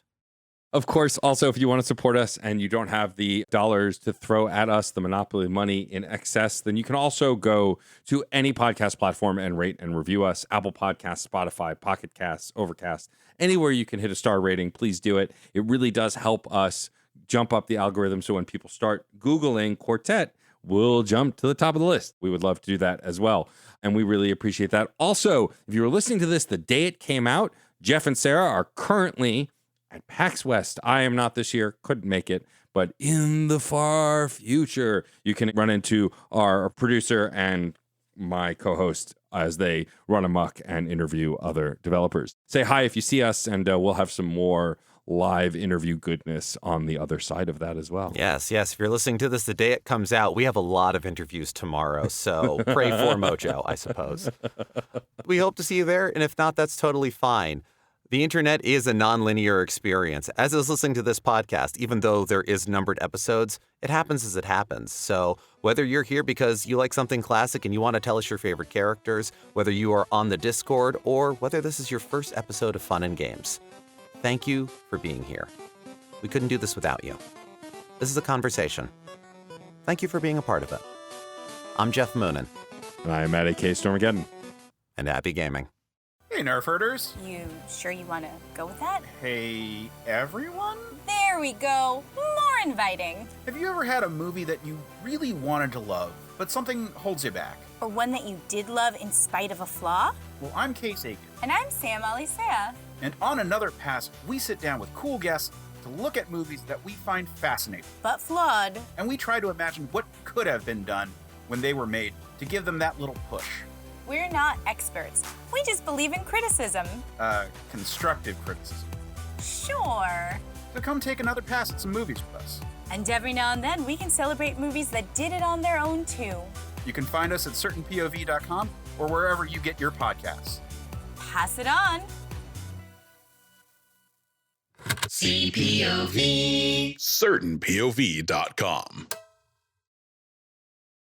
Of course, also, if you want to support us and you don't have the dollars to throw at us, the monopoly money in excess, then you can also go to any podcast platform and rate and review us. Apple Podcasts, Spotify, Pocket Casts, Overcast, anywhere you can hit a star rating, please do it. It really does help us jump up the algorithm. So when people start Googling Quartet, we'll jump to the top of the list. We would love to do that as well. And we really appreciate that. Also, if you were listening to this the day it came out, Geoff and Sarah are currently at PAX West. I am not this year, couldn't make it, but in the far future, you can run into our producer and my co-host as they run amok and interview other developers. Say hi if you see us, and we'll have some more live interview goodness on the other side of that as well. Yes. If you're listening to this the day it comes out, we have a lot of interviews tomorrow, so pray for Mojo, I suppose. We hope to see you there, and if not, that's totally fine. The internet is a nonlinear experience. As is listening to this podcast, even though there is numbered episodes, it happens as it happens. So whether you're here because you like something classic and you want to tell us your favorite characters, whether you are on the Discord, or whether this is your first episode of Fun and Games, thank you for being here. We couldn't do this without you. This is a conversation. Thank you for being a part of it. I'm Geoff Moonen. And I am at AK Stormageddon. And happy gaming. Hey, Nerf herders. You sure you want to go with that? Hey, everyone? There we go. More inviting. Have you ever had a movie that you really wanted to love, but something holds you back? Or one that you did love in spite of a flaw? Well, I'm Case Aiken. And I'm Sam Alisea. And on Another Pass, we sit down with cool guests to look at movies that we find fascinating. But flawed. And we try to imagine what could have been done when they were made to give them that little push. We're not experts. We just believe in criticism. Constructive criticism. Sure. So come take another pass at some movies with us. And every now and then, we can celebrate movies that did it on their own, too. You can find us at certainpov.com or wherever you get your podcasts. Pass it on. CPOV. certainpov.com.